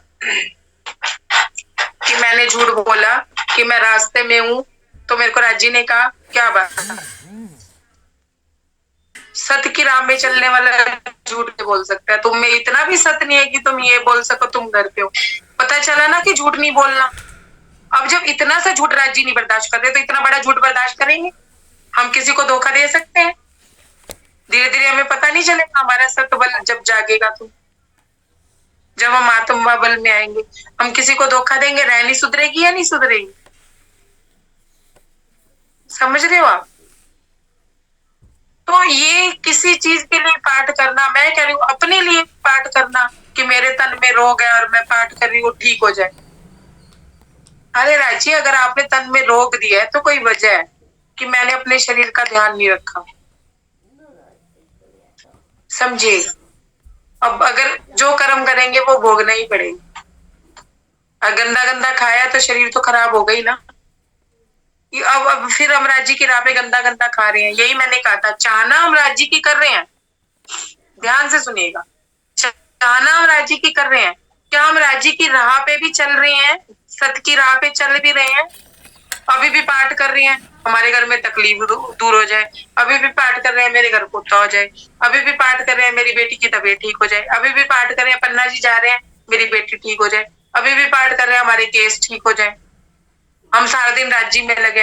कि मैंने झूठ बोला कि मैं रास्ते में हूं तो मेरे को राज्य ने कहा क्या बात, सत्य की राह में चलने वाला झूठ नहीं बोल सकता है। तुम में इतना भी सत्य नहीं है कि तुम ये बोल सको तुम घर पे हो। पता चला ना कि झूठ नहीं बोलना। अब जब इतना सा झूठ राज्य नहीं बर्दाश्त कर रहे तो इतना बड़ा झूठ बर्दाश्त करेंगे? हम किसी को धोखा दे सकते हैं? धीरे धीरे हमें पता नहीं चलेगा हमारा सत्बल जब जागेगा तो, जब हम आत्मा बल में आएंगे। हम किसी को धोखा देंगे, रहनी सुधरेगी या नहीं सुधरेगी? समझ रहे हो आप? तो ये किसी चीज के लिए पाठ करना, मैं कह रही हूँ अपने लिए पाठ करना कि मेरे तन में रोग है और मैं पाठ कर रही हूँ ठीक हो जाए। अरे राजी, अगर आपने तन में रोग दिया है तो कोई वजह है कि मैंने अपने शरीर का ध्यान नहीं रखा, समझिएगा। अब अगर जो कर्म करेंगे वो भोगना ही पड़ेगा। गंदा गंदा खाया तो शरीर तो खराब हो गई ना। अब फिर हम राज्य की राह पे गंदा गंदा खा रहे हैं। यही मैंने कहा था, चाहना हम राज्य की कर रहे हैं, ध्यान से सुनिएगा, चाहना हम राज्य की कर रहे हैं, क्या हम राज्य की राह पे भी चल रहे हैं, सत की राह पे चल भी रहे हैं? अभी भी पाठ कर रहे हैं हमारे घर में तकलीफ दूर हो जाए, अभी भी पाठ कर रहे हैं मेरे घर कुत्ता हो जाए, अभी भी पाठ कर रहे हैं मेरी बेटी की तबीयत ठीक हो जाए, अभी भी पाठ कर रहे हैं पन्ना जी जा रहे हैं मेरी बेटी ठीक हो जाए, अभी भी पाठ कर रहे हैं हमारे केस ठीक हो जाए। हम सारा दिन राज्य में लगे,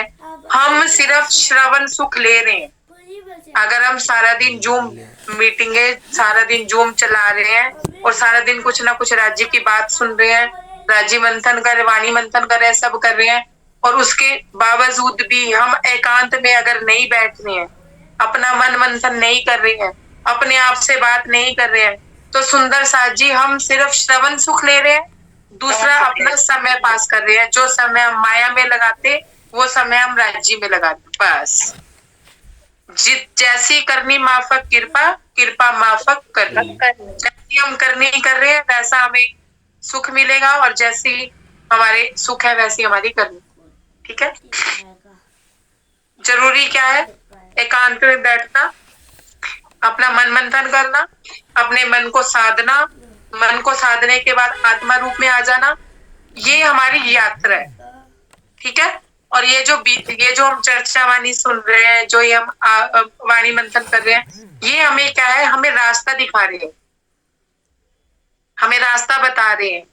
हम सिर्फ श्रवण सुख ले रहे हैं। अगर हम सारा दिन जूम मीटिंगे, सारा दिन जूम चला रहे हैं और सारा दिन कुछ ना कुछ राज्य की बात सुन रहे हैं, राज्य मंथन कर रहे, वाणी मंथन कर रहे हैं, सब कर रहे हैं, और उसके बावजूद भी हम एकांत में अगर नहीं बैठ रहे हैं, अपना मन मंथन नहीं कर रहे हैं, अपने आप से बात नहीं कर रहे हैं, तो सुंदर साथ जी हम सिर्फ श्रवण सुख ले रहे हैं, दूसरा अपना समय पास कर रहे हैं। जो समय हम माया में लगाते वो समय हम राज्य में लगाते। बस जैसी करनी माफक कृपा, कृपा माफक करनी। जैसी हम करनी कर रहे हैं वैसा हमें सुख मिलेगा, और जैसी हमारे सुख है वैसी हमारी करनी। ठीक है, जरूरी क्या है? एकांत में बैठना, अपना मन मंथन करना, अपने मन को साधना, मन को साधने के बाद आत्मा रूप में आ जाना। ये हमारी यात्रा है। ठीक है, और ये जो हम चर्चा वाणी सुन रहे हैं, जो ये हम वाणी मंथन कर रहे हैं, ये हमें क्या है? हमें रास्ता दिखा रहे हैं, हमें रास्ता बता रहे हैं।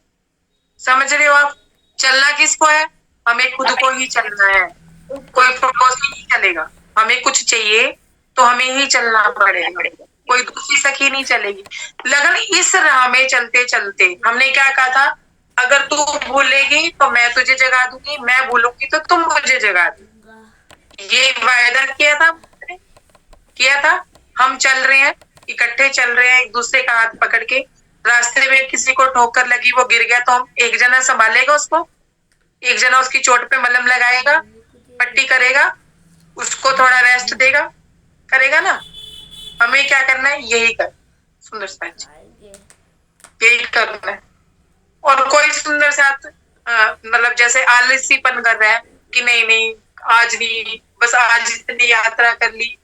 समझ रहे हो आप? चलना किसको है? हमें खुद को ही चलना है, कोई प्रपोज नहीं चलेगा। हमें कुछ चाहिए तो हमें ही चलना पड़ेगा, कोई दूसरी सखी नहीं चलेगी। लगन इस राह में चलते चलते हमने क्या कहा था? अगर तू भूलेगी तो मैं तुझे जगा दूंगी, मैं भूलूंगी तो तुम मुझे जगा दो। ये वायदा किया था। हम चल रहे हैं, इकट्ठे चल रहे हैं, एक दूसरे का हाथ पकड़ के। रास्ते में किसी को ठोकर लगी, वो गिर गया, तो हम एक जना संभालेगा उसको, एक जना उसकी चोट पे मलहम लगाएगा, पट्टी करेगा, उसको थोड़ा रेस्ट देगा, करेगा ना। हमें क्या करना है? यही कर सुंदर साथ, यही करना है। और कोई सुंदर साथ मतलब जैसे आलसीपन कर रहा है कि नहीं नहीं आज नहीं, बस आज इतनी यात्रा कर ली,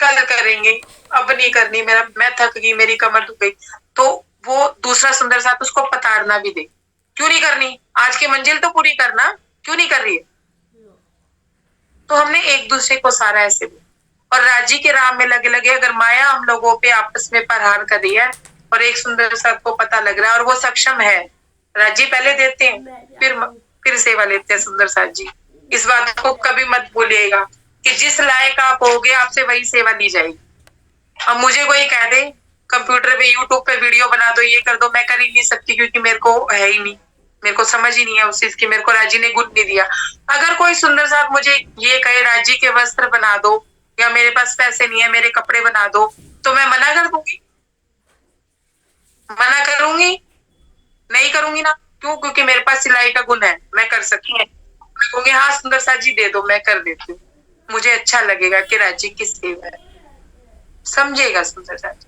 कल करेंगे, अब नहीं करनी, मैं थक गई, मेरी कमर दुख गई, तो वो दूसरा सुंदर साथ उसको पताड़ना भी दे। क्यों नहीं करनी? आज की मंजिल तो पूरी करना, क्यों नहीं कर रही है? तो हमने एक दूसरे को सारा ऐसे भी, और राज्य के राम में लगे लगे अगर माया हम लोगों पे आपस में प्रहार कर रही है और एक सुंदर साथ को पता लग रहा है और वो सक्षम है, राज्य पहले देते हैं फिर सेवा लेते हैं सुंदर साथ जी। इस बात को कभी मत भूलिएगा कि जिस लायक आप होगे आपसे वही सेवा ली जाएगी। अब मुझे कोई कह दे कंप्यूटर पे यूट्यूब पे वीडियो बना दो, ये कर दो, मैं कर ही नहीं सकती क्योंकि मेरे को है ही नहीं, मेरे को समझ ही नहीं है उस चीज की, मेरे को राज्य ने गुण नहीं दिया। अगर कोई सुंदर साथ मुझे ये कहे राज्य के वस्त्र बना दो, या मेरे पास पैसे नहीं है मेरे कपड़े बना दो, तो मैं मना कर दूंगी? मना करूंगी? नहीं करूंगी ना। क्यों? क्योंकि मेरे पास सिलाई का गुण है, मैं कर सकती हूँ। मैं कहूंगी हाँ सुंदर साथ जी दे दो, मैं कर देती हूँ, मुझे अच्छा लगेगा कि राज्य की सेवा है। समझेगा सुंदर साथ जी?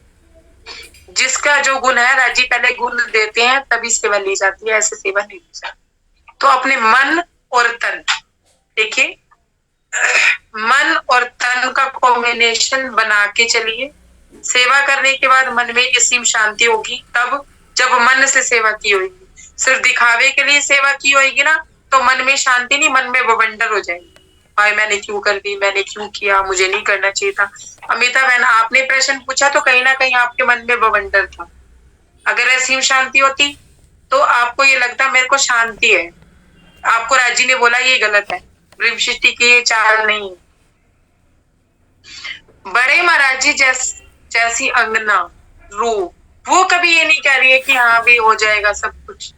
जिसका जो गुण है राज्य पहले गुण देते हैं तभी सेवा ली जाती है, ऐसे सेवा नहीं ली जाती। तो अपने मन और तन, देखिए मन और तन का कॉम्बिनेशन बना के चलिए। सेवा करने के बाद मन में असीम शांति होगी तब जब मन से सेवा की होगी। सिर्फ दिखावे के लिए सेवा की होगी ना तो मन में शांति नहीं, मन में बवंडर हो जाएगी। भाई मैंने क्यों कर दी, मैंने क्यों किया, मुझे नहीं करना चाहिए था। अमिता बहन आपने प्रश्न पूछा तो कहीं ना कहीं आपके मन में बवंडर था। अगर असीम शांति होती तो आपको ये लगता मेरे को शांति है, आपको राजी ने बोला ये गलत है, ब्रह्मसृष्टि की ये चाल नहीं है। बड़े महाराज जी जैसी अंगना रूप, वो कभी ये नहीं कह रही है कि हाँ भी हो जाएगा सब कुछ,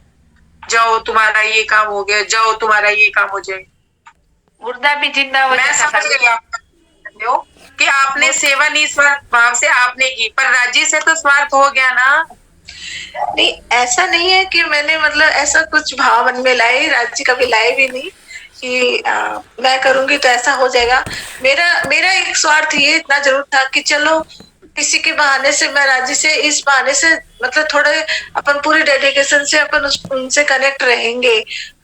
जाओ तुम्हारा ये काम हो गया, जाओ तुम्हारा ये काम हो जाएगा। मुर्दा भी जिंदा हो मैं समझ गई आप हो कि आपने सेवा निस्वार्थ भाव से आपने की, पर राजी से तो स्वार्थ हो गया ना। नहीं, ऐसा नहीं है कि मैंने मतलब ऐसा कुछ भाव मन में लाए, राज्य कभी लाए भी नहीं कि मैं करूंगी तो ऐसा हो जाएगा। मेरा एक स्वार्थ ये इतना जरूर था कि चलो किसी के बहाने से मैं राज्य से, इस बहाने से मतलब थोड़े अपन पूरी डेडिकेशन से अपन उनसे कनेक्ट रहेंगे।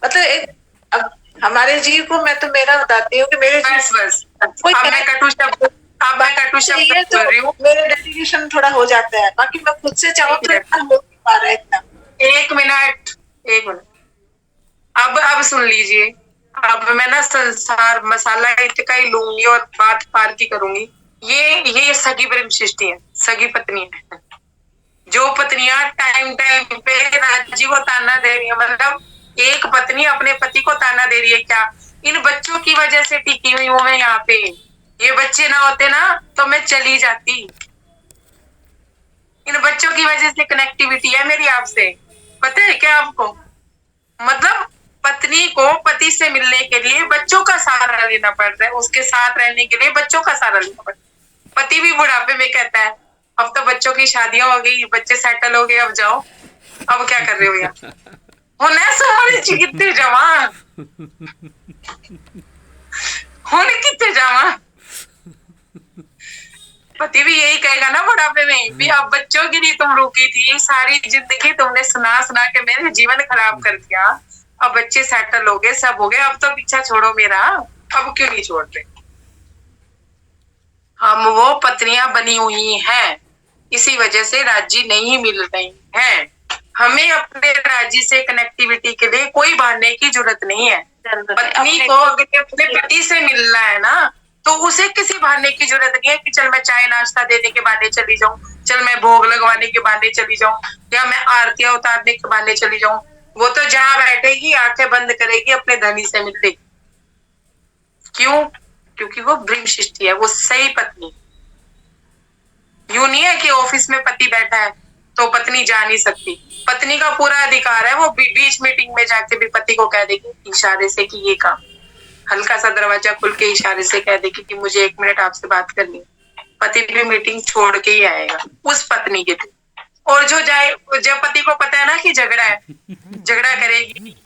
मतलब एक अब हमारे जीव को मैं तो मेरा बताती हूँ कि मेरे बस अब मैं कटु शब्द बोल रही हूँ, मेरा डेडिकेशन थोड़ा हो जाता है, बाकी मैं खुद से चाहूँ तो इतना हो नहीं पा रहा है इतना। एक मिनट अब सुन लीजिए। अब मैं ना संसार मसाला इतका ही लूंगी और बात पार की करूंगी। ये सगी प्रेम सृष्टि है, सगी पत्नी है। जो पत्नियां टाइम पे राजी को ताना दे रही है, मतलब एक पत्नी अपने पति को ताना दे रही है क्या, इन बच्चों की वजह से टिकी हुई हूं मैं यहाँ पे। ये बच्चे ना होते ना तो मैं चली जाती। इन बच्चों की वजह से कनेक्टिविटी है मेरी आपसे, पता है क्या आपको? मतलब पत्नी को पति से मिलने के लिए बच्चों का सहारा लेना पड़ता है, उसके साथ रहने के लिए बच्चों का सहारा लेना पड़ता है। पति भी बुढ़ापे में कहता है अब तो बच्चों की शादियां हो गई, बच्चे सेटल हो गए, अब जाओ, अब क्या कर रहे हो यार, होने सोमरी कितने जवान होने कितने जवान। पति भी यही कहेगा ना बुढ़ापे में भी, अब बच्चों के लिए तुम रुकी थी, सारी जिंदगी तुमने सुना के मेरे जीवन खराब कर दिया, अब बच्चे सेटल हो गए, सब हो गए, अब तो पीछा छोड़ो मेरा, अब क्यों नहीं छोड़ रहे। हम वो पत्नियां बनी हुई हैं, इसी वजह से राजी नहीं मिल रही हैं। हमें अपने राजी से कनेक्टिविटी के लिए कोई बहाने की जरूरत नहीं है। पत्नी को अगर अपने पति से मिलना है ना तो उसे किसी बहाने की जरूरत नहीं है कि चल मैं चाय नाश्ता देने के बहाने चली जाऊं, चल मैं भोग लगवाने के बहाने चली जाऊं, या मैं आरतियां उतारने के बहाने चली जाऊं। वो तो जहां बैठेगी आंखें बंद करेगी, अपने धनी से मिलेगी। क्यों? क्योंकि वो ब्रह्म सृष्टि है, वो सही पत्नी। यूं नहीं है कि ऑफिस में पति बैठा है तो पत्नी जा नहीं सकती। पत्नी का पूरा अधिकार है, वो बीच मीटिंग में जाके भी पति को कह देगी इशारे से कि ये काम, हल्का सा दरवाजा खुल के इशारे से कह देगी कि मुझे 1 मिनट आपसे बात करनी। पति भी मीटिंग छोड़ के ही आएगा उस पत्नी के लिए। और जो जाए, जब पति को पता है ना कि झगड़ा है, झगड़ा करेगी,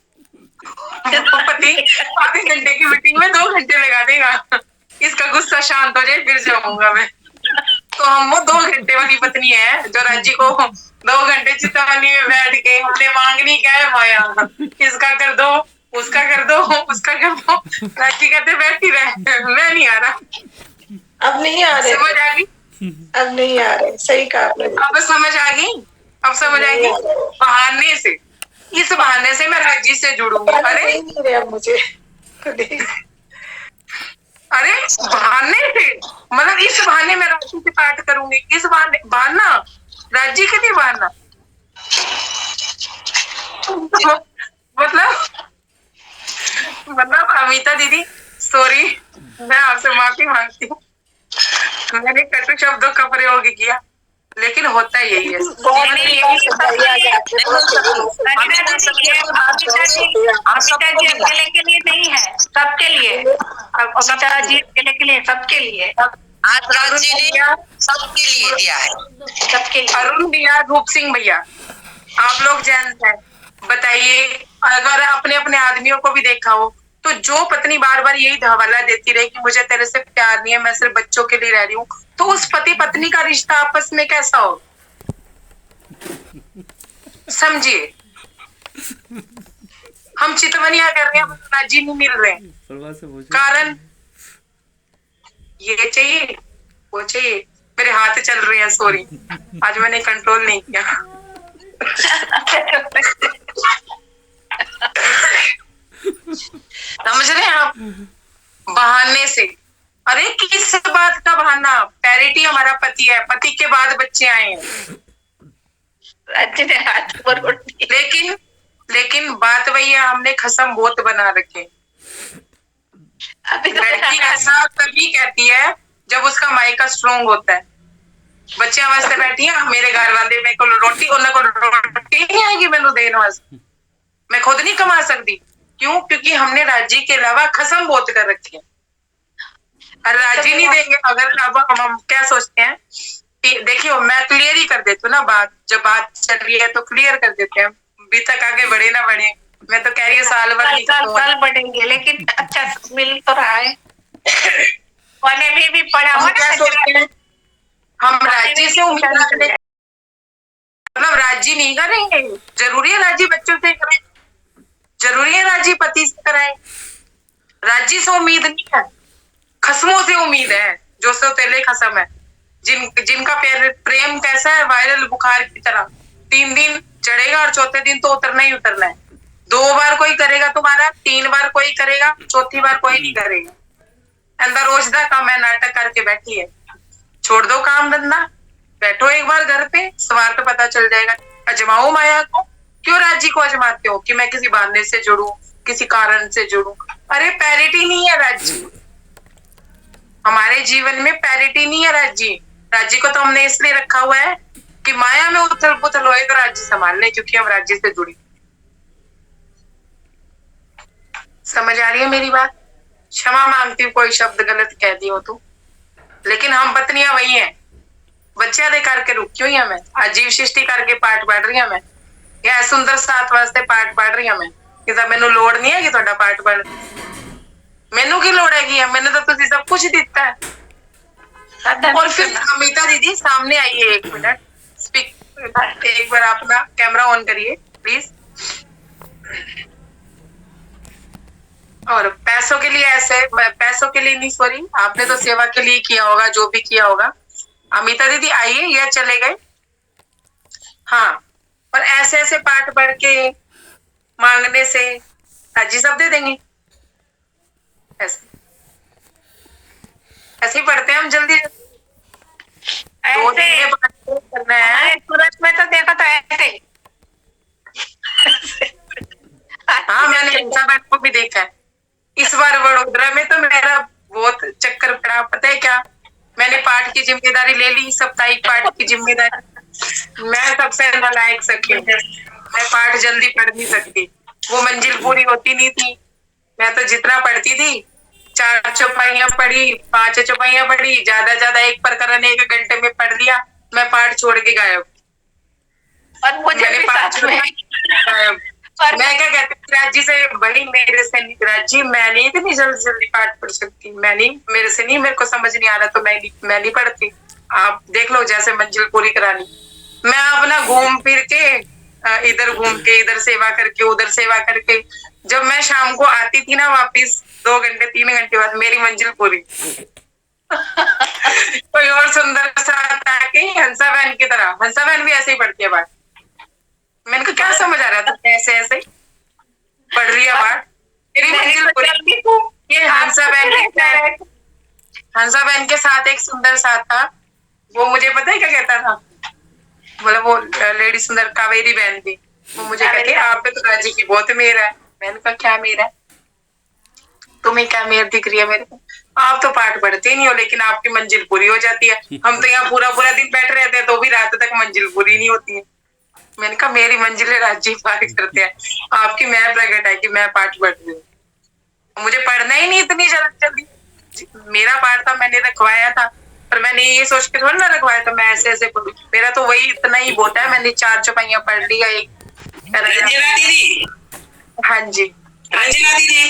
तो पति आधे घंटे की मीटिंग में 2 घंटे लगा देगा, इसका गुस्सा शांत हो जाए फिर जाऊंगा मैं। तो हम वो 2 घंटे वाली पत्नी है जो राज्य को 2 घंटे चितवानी में बैठ के हमने मांगनी क्या है माया, इसका कर दो, उसका कर दो, उसका कर दो। राज्य कहते बैठी रहे, मैं नहीं आ रहा। अब नहीं आ रहे, समझ आ गई? अब नहीं आ रहे, सही कहा आपने। अब समझ आ गई, अब समझ आएगी। बहाने से, इस बहाने से मैं राज्य से जुड़ूंगी। अरे नहीं रहे अब मुझे, अरे बहाने से मतलब इस बहाने में राज्य से पाठ करूंगी, इस बहाने बहाना राज्य के लिए बहाना मतलब अमिता दीदी सॉरी, मैं आपसे माफी मांगती हूँ, मैंने कटु शब्दों का प्रयोग किया, लेकिन होता यही है। अकेले के लिए नहीं है, सबके लिए, अमिता जी अकेले के लिए, सबके लिए, सबके लिए दिया है, सबके लिए। अरुण भैया, रूप सिंह भैया, आप लोग जेंट्स हैं, बताइए अगर अपने अपने आदमियों को भी देखा हो तो जो पत्नी बार बार यही हवाला देती रहे कि मुझे तेरे से प्यार नहीं है, मैं सिर्फ बच्चों के लिए रह रही हूँ, तो उस पति पत्नी का रिश्ता आपस में कैसा हो? समझिए, हम चितवनिया कर रहे हैं, राजी नहीं मिल रहे हैं, कारण ये चाहिए वो चाहिए। मेरे हाथ चल रहे हैं, सॉरी, आज मैंने कंट्रोल नहीं किया। समझ रहे हैं आप? बहाने से, अरे किस बात का बहाना? पैरिटी हमारा पति है, पति के बाद बच्चे आए हैं, लेकिन बात वही है, हमने खसम बहुत बना रखे। लड़की ऐसा तभी कहती है जब उसका मायका स्ट्रोंग होता है, ਬੱਚਿਆਂ ਵਾਸਤੇ ਬੈਠੀ ਆ, ਮੇਰੇ ਘਰ ਵਾਲੇ ਮੇਰੇ ਕੋਲ ਰੋਟੀ, ਉਹਨਾਂ ਕੋਲ ਰੋਟੀ नहीं आएगी ਮੈਨੂੰ ਦੇਣ ਵਾਸਤੇ, मैं खुद नहीं कमा सकती। क्यों? क्योंकि हमने राजी के अलावा खसम बहुत कर रखी है, और राजी नहीं देंगे। अगर अब हम क्या सोचते हैं कि देखियो, मैं क्लियर ही कर देती हूँ ना बात, जब बात चल रही है तो क्लियर कर देते हैं, अभी तक आगे बढ़े ना बढ़े। मैं तो कह रही हूँ साल भर साल बढ़ेंगे, लेकिन अच्छा मिल तो रहा है। और भी पढ़ा हम हुआ क्या सोचते हैं, हम राज्य से उम्मीद रखते हैं, मतलब राजी नहीं करेंगे। जरूरी है राजी बच्चों से करें, जरूरी है राजी पति से कराएं। राजी से उम्मीद नहीं है, खसमों से उम्मीद है, जो सौतेले खसम है, जिनका प्रेम कैसा है, वायरल बुखार की तरह, 3 दिन चढ़ेगा और चौथे दिन तो उतरना ही उतरना है। 2 बार कोई करेगा तुम्हारा, 3 बार कोई करेगा, चौथी बार कोई नहीं करेगा। अंदर रोजदा काम है, नाटक करके बैठी है। छोड़ दो काम धंधा, बैठो एक बार घर पे, स्वार्थ पता चल जाएगा। अजमाओ माया को। क्यों राजी को अजमाते हो कि मैं किसी बहाने से जुड़ू, किसी कारण से जुड़ू? अरे पैरिटी नहीं है राज्य, हमारे जीवन में पैरिटी नहीं है राज्य। राज्य को तो हमने इसलिए रखा हुआ है कि माया में उथल पुथल होए तो राज्य संभाल ले, क्योंकि हम राज्य से जुड़ी। समझ आ रही है मेरी बात? क्षमा मांगती हूँ कोई शब्द गलत कह दी हो तो, लेकिन हम पत्नियां वही हैं। बच्चा दे करके रुकी हुई मैं, अजीब सृष्टि करके पाठ पढ़ रही हूं मैं, या सुंदर साथ वास्ते पाठ पढ़ रही हूं मैं। कि मैनू लोड़ नहीं है कि थोड़ा पाठ पढ़, मैनू की लोड़ है? मैंने तो तुझे सब कुछ दिता है। और फिर अमिता दीदी सामने आइए, 1 मिनट स्पीक, एक बार अपना कैमरा ऑन करिए प्लीज। और पैसों के लिए ऐसे, पैसों के लिए नहीं, सॉरी, आपने तो सेवा के लिए किया होगा, जो भी किया होगा। अमिता दीदी आइए, या चले गए? हाँ, और ऐसे ऐसे पाठ पढ़ के मांगने से राजी सब दे देंगे। ऐसे ऐसे ही पढ़ते हैं हम जल्दी। ऐसे करना है। सूरत में तो देखा तो ऐसे। हाँ, मैंने हंसा को भी देखा है। इस बार वडोदरा में तो मेरा बहुत चक्कर पड़ा, पता है क्या? मैंने पाठ की जिम्मेदारी ले ली, साप्ताहिक पाठ की जिम्मेदारी। मैं सबसे नालायक सखी, मैं पाठ जल्दी पढ़ नहीं सकती, वो मंजिल पूरी होती नहीं थी। मैं तो जितना पढ़ती थी, 4 चौपाइयां पढ़ी, 5 चौपाइयां पढ़ी, ज्यादा 1 प्रकरण 1 घंटे में पढ़ लिया, मैं पाठ छोड़ के गायब। और मुझे भी साथ में गायब। मैं क्या कहती हूँ राजी से, भाई मेरे से नहीं, राजी मैं नहीं इतनी जल्दी पाठ पढ़ सकती, मैं नहीं, मेरे से नहीं, मेरे को समझ नहीं आ रहा तो मैं नहीं पढ़ती। आप देख लो, जैसे मंजिल पूरी करानी, मैं अपना घूम फिर के, इधर घूम के, इधर सेवा करके, उधर सेवा करके, जब मैं शाम को आती थी ना वापिस 2 घंटे 3 घंटे बाद, मेरी मंजिल पूरी। कोई और सुंदर सा आके हंसा बहन की तरह, हंसा बहन भी ऐसे ही पढ़ती है पाठ। मैंने को क्या समझ आ रहा था, ऐसे ऐसे पढ़ रही है पाठ, मेरी मंजिल पूरी। ये हंसा बहन के साथ एक सुंदर साथ था, वो मुझे पता है क्या कहता था, मतलब वो लेडी सुंदर कावेरी बहन थी, वो मुझे कहती, आप पे तो राजी की बहुत मेर है। मैंने कहा क्या मेर है, तुम्हें क्या मेर दिख रही है मेरे को? आप तो पाठ पढ़ते नहीं हो, लेकिन आपकी मंजिल पूरी हो जाती है। हम तो यहाँ पूरा दिन बैठ रहते हैं तो भी रात तक मंजिल पूरी नहीं होती है। मैंने कहा मेरी मंजिलें राज्य पाठ करते हैं, आपकी मैं प्रकट है कि मैं पाठ पढ़ रही हूँ। मुझे पढ़ना ही नहीं इतनी जल्दी, मेरा पाठ था, मैंने रखवाया था, पर मैंने ये सोच के थोड़ा ना रखवाया था मैं ऐसे ऐसे पढ़ू। मेरा तो वही इतना ही बहुत है, मैंने 4 चौपाइयां पढ़ लिया। एक दीदी, हाँ जी, रंजना दीदी,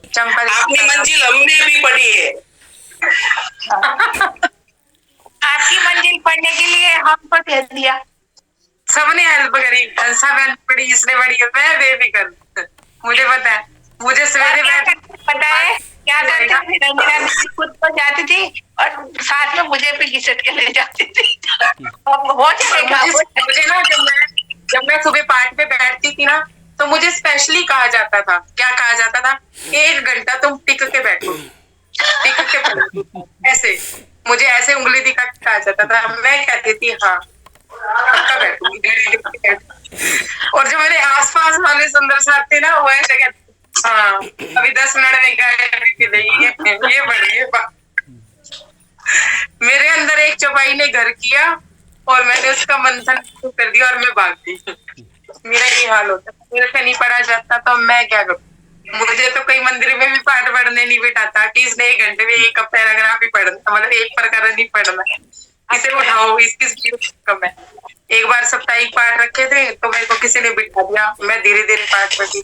चंपल आपकी मंजिल हमने भी पढ़ी है। आपकी मंजिल पढ़ने के लिए हमको दे दिया, सबने हेल्प करी। हंसा बहन पढ़ी, इसने पढ़ी, मैं बेफिक्र, मुझे पता है। मुझे सवेरे पता है क्या करती थी? रंजना दीदी खुद तो जाती थी और साथ में मुझे भी घिसट के ले जाती थी। हो जाएगा। मुझे ना, जब मैं सुबह पाठ पे बैठती थी ना, तो मुझे स्पेशली कहा जाता था, क्या कहा जाता था, 1 घंटा तुम टिक के बैठो, टिक के पढ़ो, ऐसे मुझे ऐसे उंगली दिखा के कहा जाता था। मैं कहती थी हाँ पक्का बैठूंगी। और जो मेरे आसपास वाले सुंदर साथ थे ना, वो ऐसे कहते, हाँ अभी 10 मिनट में ये बढ़िए। मेरे अंदर एक चौपाई ने घर किया और मैंने उसका मंथन कर दिया और मैं भाग गई। मेरा ये हाल होता है, मेरे से नहीं पढ़ा जाता तो मैं क्या करूँ। मुझे तो कई मंदिर में भी पाठ पढ़ने नहीं बिठाता कि इसने 1 घंटे में एक पैराग्राफ ही पढ़ना, मतलब एक प्रकरण नहीं पढ़ना है, इसे उठाओ, इसकी कम है। एक बार साप्ताहिक पाठ रखे थे तो मेरे को किसी ने बिठा दिया, मैं धीरे धीरे पाठ पढ़ी।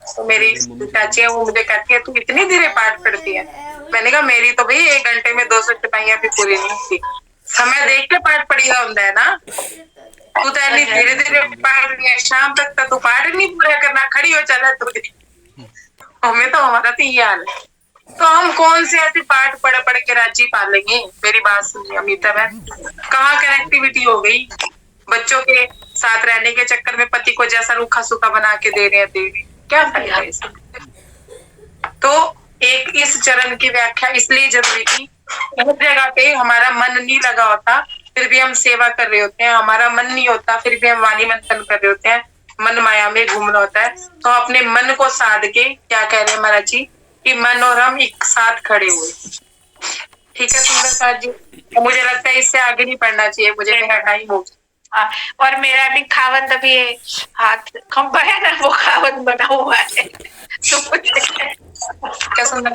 तो मेरी चाची है वो मुझे कहती है तू इतनी धीरे पाठ पढ़ती है। मैंने कहा मेरी तो भाई 1 घंटे में 200 चौपाइयां भी पूरी नहीं होती, समय देख के पाठ पढ़ी होता है ना। तू तो ऐसी धीरे धीरे पाठ रही है, शाम तक तू पाठ नहीं पूरा करना, खड़ी हो चला तू। हमें तो हमारा तो ये हाल है, तो हम कौन से ऐसे पाठ पढ़ पढ़ के राज्य पालेंगे। मेरी बात सुनिए अमिता बहन, कहाँ कनेक्टिविटी हो गई। बच्चों के साथ रहने के चक्कर में पति को जैसा रूखा सूखा बना के दे रहे हैं, क्या फायदा है इसमें। तो एक इस चरण की व्याख्या इसलिए जरूरी थी, हर जगह पे हमारा मन नहीं लगा होता फिर भी हम सेवा कर रहे होते हैं, हमारा मन नहीं होता फिर भी हम वाणी मंथन कर रहे होते हैं, मन माया में घूमना होता है। तो अपने मन को साध के क्या कह रहे हैं महाराज जी कि मन और हम एक साथ खड़े हुए। ठीक है सुंदर साथ जी, मुझे लगता है इससे आगे नहीं पढ़ना चाहिए, मुझे मेरा टाइम हो गया। हाँ, और मेरा भी खावत अभी हाथ खंबा है ना, वो खावत बना हुआ है। तो क्या सुंदर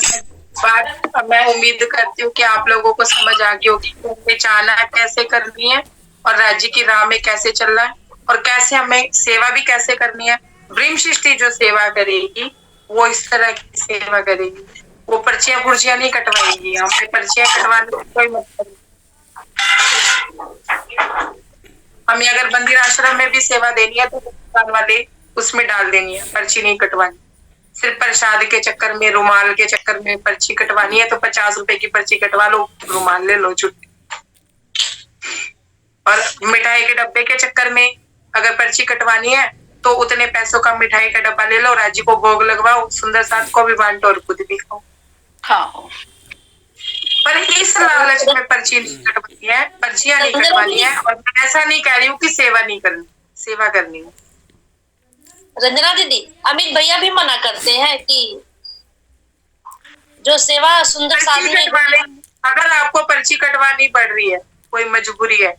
बात, मैं उम्मीद करती हूँ कि आप लोगों को समझ आ गई होगी पहचाना कैसे करनी है और राज्य की राह में कैसे चलना है और कैसे हमें सेवा भी कैसे करनी है। ब्रह्म सृष्टि जो सेवा करेगी वो इस तरह की सेवा करेगी, वो पर्चियां पुर्चियां नहीं कटवाएगी, हमें पर्चियां कटवाने का कोई मतलब नहीं। हमें अगर मंदिर आश्रम में भी सेवा देनी है तो दुकान वाले उसमें डाल देनी है, पर्ची नहीं कटवानी। सिर्फ प्रसाद के चक्कर में, रुमाल के चक्कर में पर्ची कटवानी है तो 50 रुपए की पर्ची कटवा लो, रुमाल ले लो छुट्टी। और मिठाई के डब्बे के चक्कर में अगर पर्ची कटवानी है तो उतने पैसों का मिठाई का डब्बा ले लो, राज्य को भोग लगवाओ, सुंदर साथ को भी बांटो और खुद भी खाओ। हाँ, पर इस लालच में पर्ची नहीं कटवानी है, पर्चियां नहीं कटवानी है। और मैं ऐसा नहीं कह रही हूँ कि सेवा नहीं करनी, सेवा करनी है। रंजना दीदी, अमित भैया भी मना करते हैं कि जो सेवा सुंदर साधु ने, अगर आपको पर्ची कटवानी पड़ रही है, कोई मजबूरी है,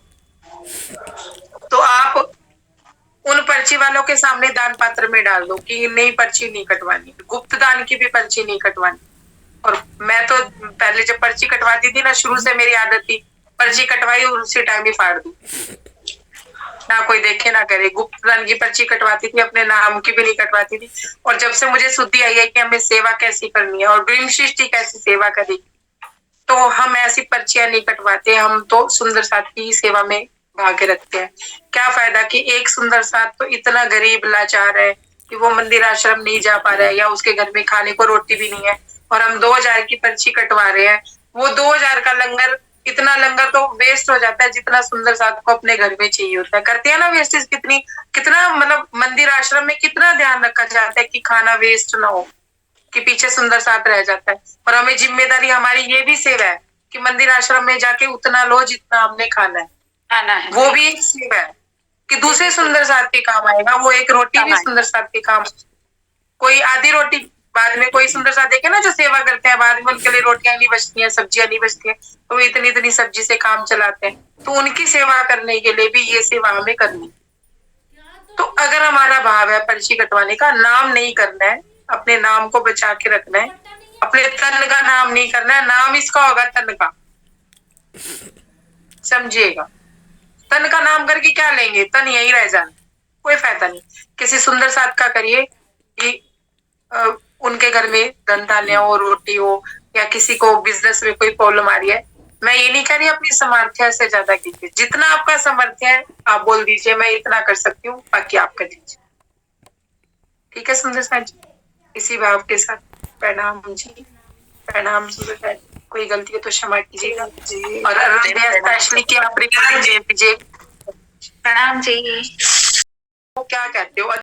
तो आप उन पर्ची वालों के सामने दान पात्र में डाल दो कि नहीं पर्ची नहीं कटवानी, गुप्त दान की भी पर्ची नहीं कटवानी। और मैं तो पहले जब पर्ची कटवाती थी ना, शुरू से मेरी आदत थी, पर्ची कटवाई और उसी टाइम ही फाड़ दी, ना कोई देखे ना करे। गुप्त दान की पर्ची कटवाती थी, अपने नाम की भी नहीं कटवाती थी। और जब से मुझे शुद्धि आई है कि हमें सेवा कैसी करनी है और ब्रह्म सृष्टि कैसी सेवा करेगी, तो हम ऐसी पर्चियां नहीं कटवाते, हम तो सुंदर साथ की ही सेवा में भाग रखते हैं। क्या फायदा कि एक सुंदर साथ तो इतना गरीब लाचार है कि वो मंदिर आश्रम नहीं जा पा रहा है या उसके घर में खाने को रोटी भी नहीं है, और हम 2000 की पर्ची कटवा रहे हैं। वो 2000 का लंगर, इतना लंगर तो वेस्ट हो जाता है जितना सुंदर साथ को अपने घर में चाहिए होता है। करते हैं ना वेस्टेज, कितना मतलब मंदिर आश्रम में कितना ध्यान रखा जाता है कि खाना वेस्ट ना हो, कि पीछे सुंदर साथ रह जाता है। और हमें जिम्मेदारी हमारी ये भी सेवा है कि मंदिर आश्रम में जाके उतना लो जितना हमने खाना है, वो भी एक सेवा है कि दूसरे सुंदर साथ के काम आएगा। वो एक रोटी भी सुंदर साथ के काम, कोई आधी रोटी बाद में कोई सुंदर साथ देखे ना जो सेवा करते हैं, बाद में उनके लिए रोटियां नहीं बचती हैं, सब्जियां नहीं बचती हैं, तो वो इतनी इतनी सब्जी से काम चलाते हैं। तो उनकी सेवा करने के लिए भी ये सेवा हमें करनी। तो अगर हमारा भाव है पर्ची कटवाने का, नाम नहीं करना है, अपने नाम को बचा के रखना है, अपने तन का नाम नहीं करना है, नाम इसका होगा तन का, समझिएगा। तन का नाम करके क्या लेंगे, तन यही रह जाना, कोई फायदा नहीं। किसी सुंदर साथ का करिए कि उनके घर में धन धान्य हो, रोटी हो, या किसी को बिजनेस में कोई प्रॉब्लम आ रही है। मैं ये नहीं कह रही अपनी सामर्थ्य से ज्यादा कीजिए, जितना आपका सामर्थ्य है आप बोल दीजिए मैं इतना कर सकती हूँ, बाकी आप कर दीजिए। ठीक है सुंदर साथ जी, इसी भाव के साथ प्रणाम जी, प्रणाम सुंदर साथ। कोई गलती है तो क्षमा कीजिएगा। और स्पेशली कि आप प्रणाम जी, प्रणाम जी। क्या कहते हो।